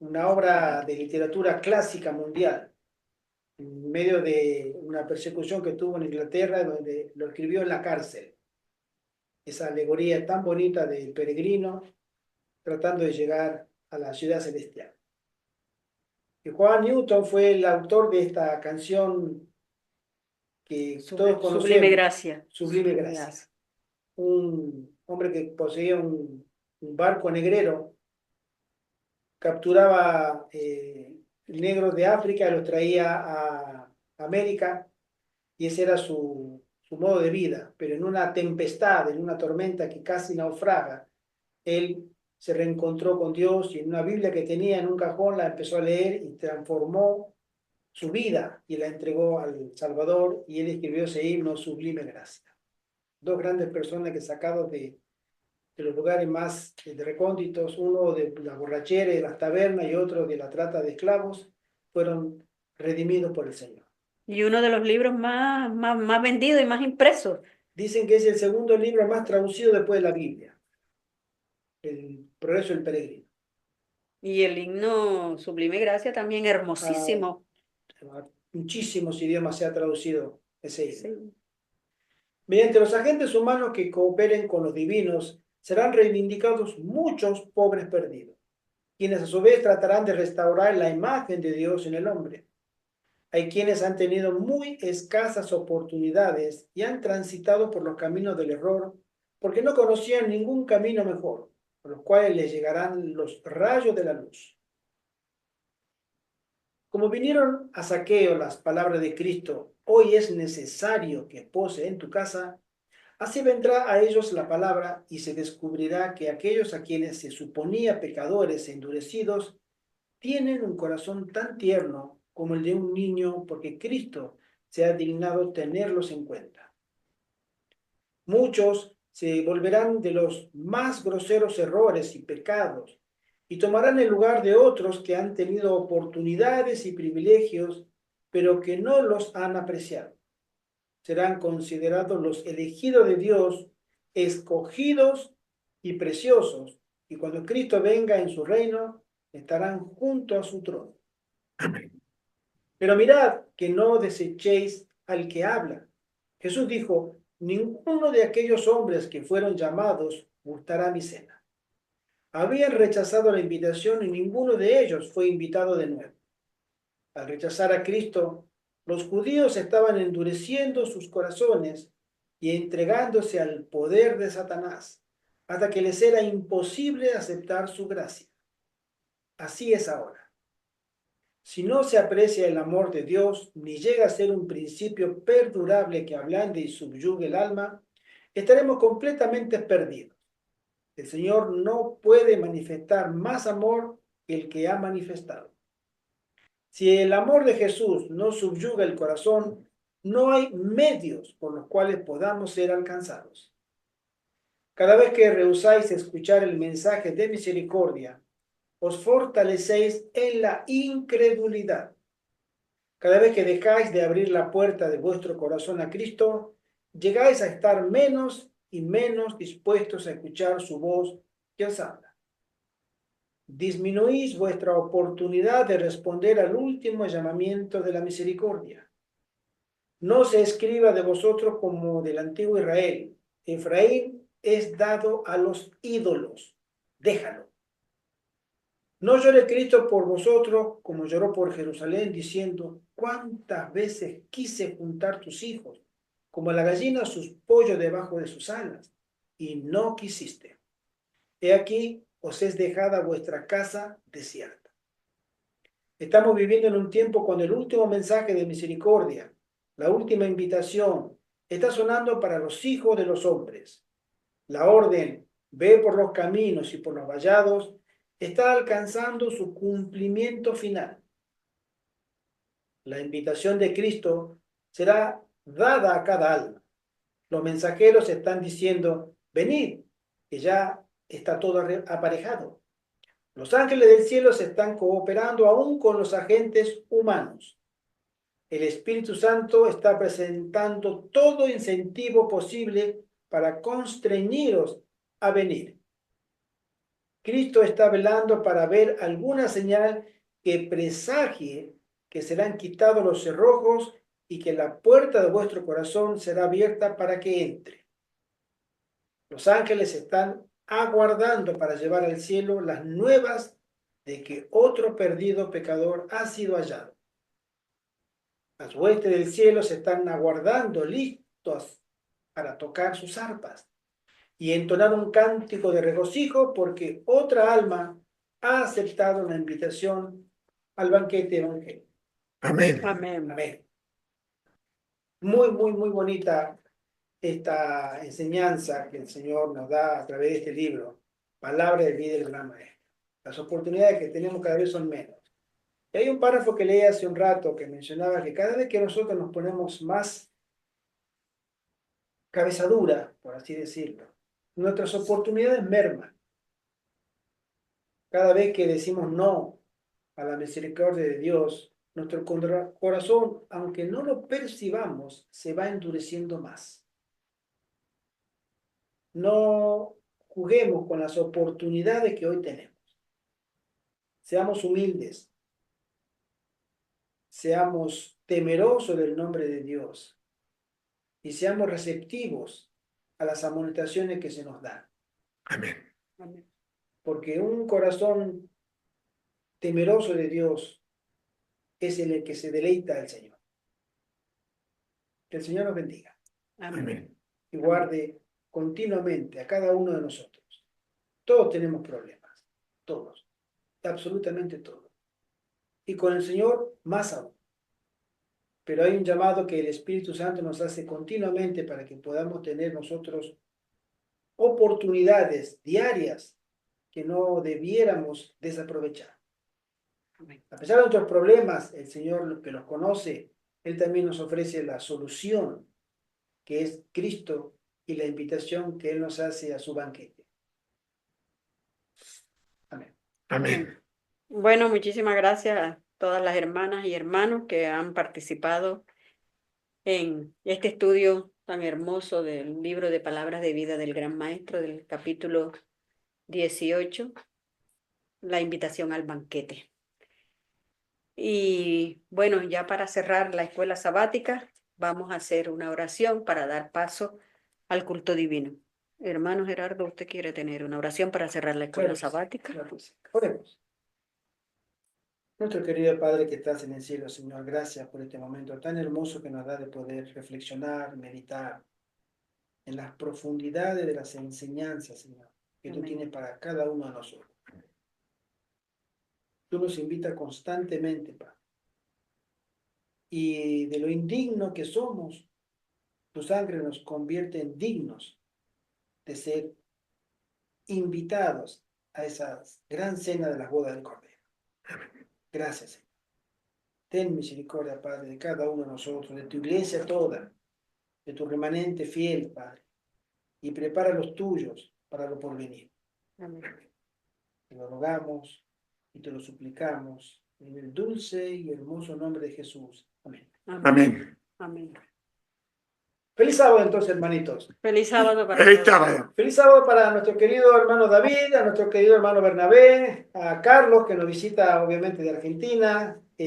una obra de literatura clásica mundial, en medio de una persecución que tuvo en Inglaterra, donde lo escribió en la cárcel. Esa alegoría tan bonita del peregrino tratando de llegar a la ciudad celestial. Y Juan Newton fue el autor de esta canción que todos conocemos. Sublime gracia. Sublime gracia. Un hombre que poseía un barco negrero, capturaba negros de África y los traía a América, y ese era su modo de vida. Pero en una tempestad, en una tormenta que casi naufraga, él se reencontró con Dios y en una Biblia que tenía en un cajón la empezó a leer y transformó su vida y la entregó al Salvador, y él escribió ese himno, Sublime Gracia. Dos grandes personas que, sacados de los lugares más recónditos, uno de la borrachera y de las tabernas y otro de la trata de esclavos, fueron redimidos por el Señor. Y uno de los libros más vendidos y más impresos. Dicen que es el segundo libro más traducido después de la Biblia, El progreso del peregrino. Y el himno Sublime Gracia también hermosísimo. A muchísimos idiomas se ha traducido ese himno. Sí. Mediante los agentes humanos que cooperen con los divinos, serán reivindicados muchos pobres perdidos, quienes a su vez tratarán de restaurar la imagen de Dios en el hombre. Hay quienes han tenido muy escasas oportunidades y han transitado por los caminos del error porque no conocían ningún camino mejor, por los cuales les llegarán los rayos de la luz. Como vinieron a Zaqueo las palabras de Cristo, hoy es necesario que pose en tu casa, así vendrá a ellos la palabra y se descubrirá que aquellos a quienes se suponía pecadores e endurecidos tienen un corazón tan tierno como el de un niño, porque Cristo se ha dignado tenerlos en cuenta. Muchos se volverán de los más groseros errores y pecados y tomarán el lugar de otros que han tenido oportunidades y privilegios, pero que no los han apreciado. Serán considerados los elegidos de Dios, escogidos y preciosos, y cuando Cristo venga en su reino, estarán junto a su trono. Amén. Pero mirad que no desechéis al que habla. Jesús dijo, ninguno de aquellos hombres que fueron llamados gustará mi cena. Habían rechazado la invitación y ninguno de ellos fue invitado de nuevo. Al rechazar a Cristo, los judíos estaban endureciendo sus corazones y entregándose al poder de Satanás, hasta que les era imposible aceptar su gracia. Así es ahora. Si no se aprecia el amor de Dios, ni llega a ser un principio perdurable que ablande y subyugue el alma, estaremos completamente perdidos. El Señor no puede manifestar más amor que el que ha manifestado. Si el amor de Jesús no subyuga el corazón, no hay medios por los cuales podamos ser alcanzados. Cada vez que rehusáis escuchar el mensaje de misericordia, os fortalecéis en la incredulidad. Cada vez que dejáis de abrir la puerta de vuestro corazón a Cristo, llegáis a estar menos y menos dispuestos a escuchar su voz que os habla. Disminuís vuestra oportunidad de responder al último llamamiento de la misericordia. No se escriba de vosotros como del antiguo Israel. Efraín es dado a los ídolos. Déjalo. No llore Cristo por vosotros como lloró por Jerusalén, diciendo, ¿cuántas veces quise juntar tus hijos, como la gallina sus pollos debajo de sus alas? Y no quisiste. He aquí, os es dejada vuestra casa desierta. Estamos viviendo en un tiempo cuando el último mensaje de misericordia, la última invitación, está sonando para los hijos de los hombres. La orden, ve por los caminos y por los vallados, está alcanzando su cumplimiento final. La invitación de Cristo será dada a cada alma. Los mensajeros están diciendo, venid, que ya está todo aparejado. Los ángeles del cielo se están cooperando aún con los agentes humanos. El Espíritu Santo está presentando todo incentivo posible para constreñiros a venir. Cristo está velando para ver alguna señal que presagie que serán quitados los cerrojos y que la puerta de vuestro corazón será abierta para que entre. Los ángeles están aguardando para llevar al cielo las nuevas de que otro perdido pecador ha sido hallado. Las huestes del cielo se están aguardando, listos para tocar sus arpas y entonar un cántico de regocijo porque otra alma ha aceptado la invitación al banquete evangélico. Amén. Amén. Amén. Muy, muy, muy bonita esta enseñanza que el Señor nos da a través de este libro, Palabra de Vida del Gran Maestro. Las oportunidades que tenemos cada vez son menos. Y hay un párrafo que leí hace un rato que mencionaba que cada vez que nosotros nos ponemos más cabeza dura, por así decirlo, nuestras oportunidades merman. Cada vez que decimos no a la misericordia de Dios, nuestro corazón, aunque no lo percibamos, se va endureciendo más. No juguemos con las oportunidades que hoy tenemos. Seamos humildes. Seamos temerosos del nombre de Dios. Y seamos receptivos a las amonestaciones que se nos dan. Amén. Porque un corazón temeroso de Dios es el que se deleita al Señor. Que el Señor nos bendiga. Amén. Y guarde continuamente a cada uno de nosotros. Todos tenemos problemas. Todos. Absolutamente todos. y con el Señor más aún. Pero hay un llamado que el Espíritu Santo nos hace continuamente para que podamos tener nosotros oportunidades diarias que no debiéramos desaprovechar. A pesar de nuestros problemas, el Señor que los conoce, Él también nos ofrece la solución, que es Cristo, y la invitación que Él nos hace a su banquete. Amén. Amén. Bueno, muchísimas gracias a todas las hermanas y hermanos que han participado en este estudio tan hermoso del libro de Palabras de Vida del Gran Maestro, del capítulo 18, la invitación al banquete. Y bueno, ya para cerrar la escuela sabática, vamos a hacer una oración para dar paso al culto divino. Hermano Gerardo, ¿usted quiere tener una oración para cerrar la escuela Claro que sí, sabática? claro que sí. Oremos. Nuestro querido Padre que estás en el cielo, Señor, gracias por este momento tan hermoso que nos da de poder reflexionar, meditar en las profundidades de las enseñanzas, Señor, que tú Amén. tienes para cada uno de nosotros. Tú nos invitas constantemente, Padre. Y de lo indigno que somos, tu sangre nos convierte en dignos de ser invitados a esa gran cena de las bodas del Cordero. Gracias, Señor. Ten misericordia, Padre, de cada uno de nosotros, de tu iglesia toda, de tu remanente fiel, Padre, y prepara los tuyos para lo porvenir. Amén. Te lo rogamos y te lo suplicamos en el dulce y hermoso nombre de Jesús. Amén. Amén. Amén. Feliz sábado entonces, hermanitos. Feliz sábado para Feliz todos. sábado. Feliz sábado para nuestro querido hermano David, a nuestro querido hermano Bernabé, a Carlos, que nos visita obviamente de Argentina, a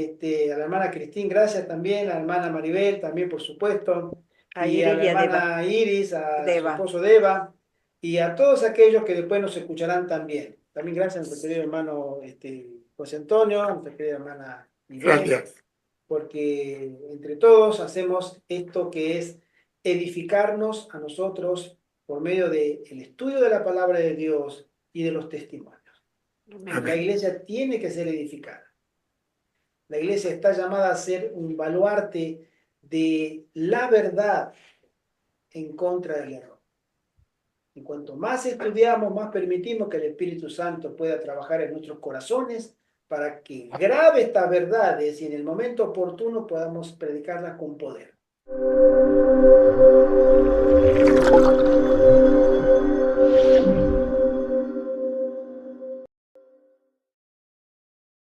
la hermana Cristín, gracias también, a la hermana Maribel también, por supuesto, A y a Iris la y a Deva. hermana Iris, a su Deva. esposo Deva, y a todos aquellos que después nos escucharán también. También gracias a nuestro querido hermano José Antonio, a nuestra querida hermana Miguel, Gracias. porque entre todos hacemos esto que es edificarnos a nosotros por medio del estudio de la palabra de Dios y de los testimonios. La Amén. iglesia tiene que ser edificada. La iglesia está llamada a ser un baluarte de la verdad en contra del error. Y cuanto más estudiamos, más permitimos que el Espíritu Santo pueda trabajar en nuestros corazones para que grabe estas verdades y en el momento oportuno podamos predicarlas con poder.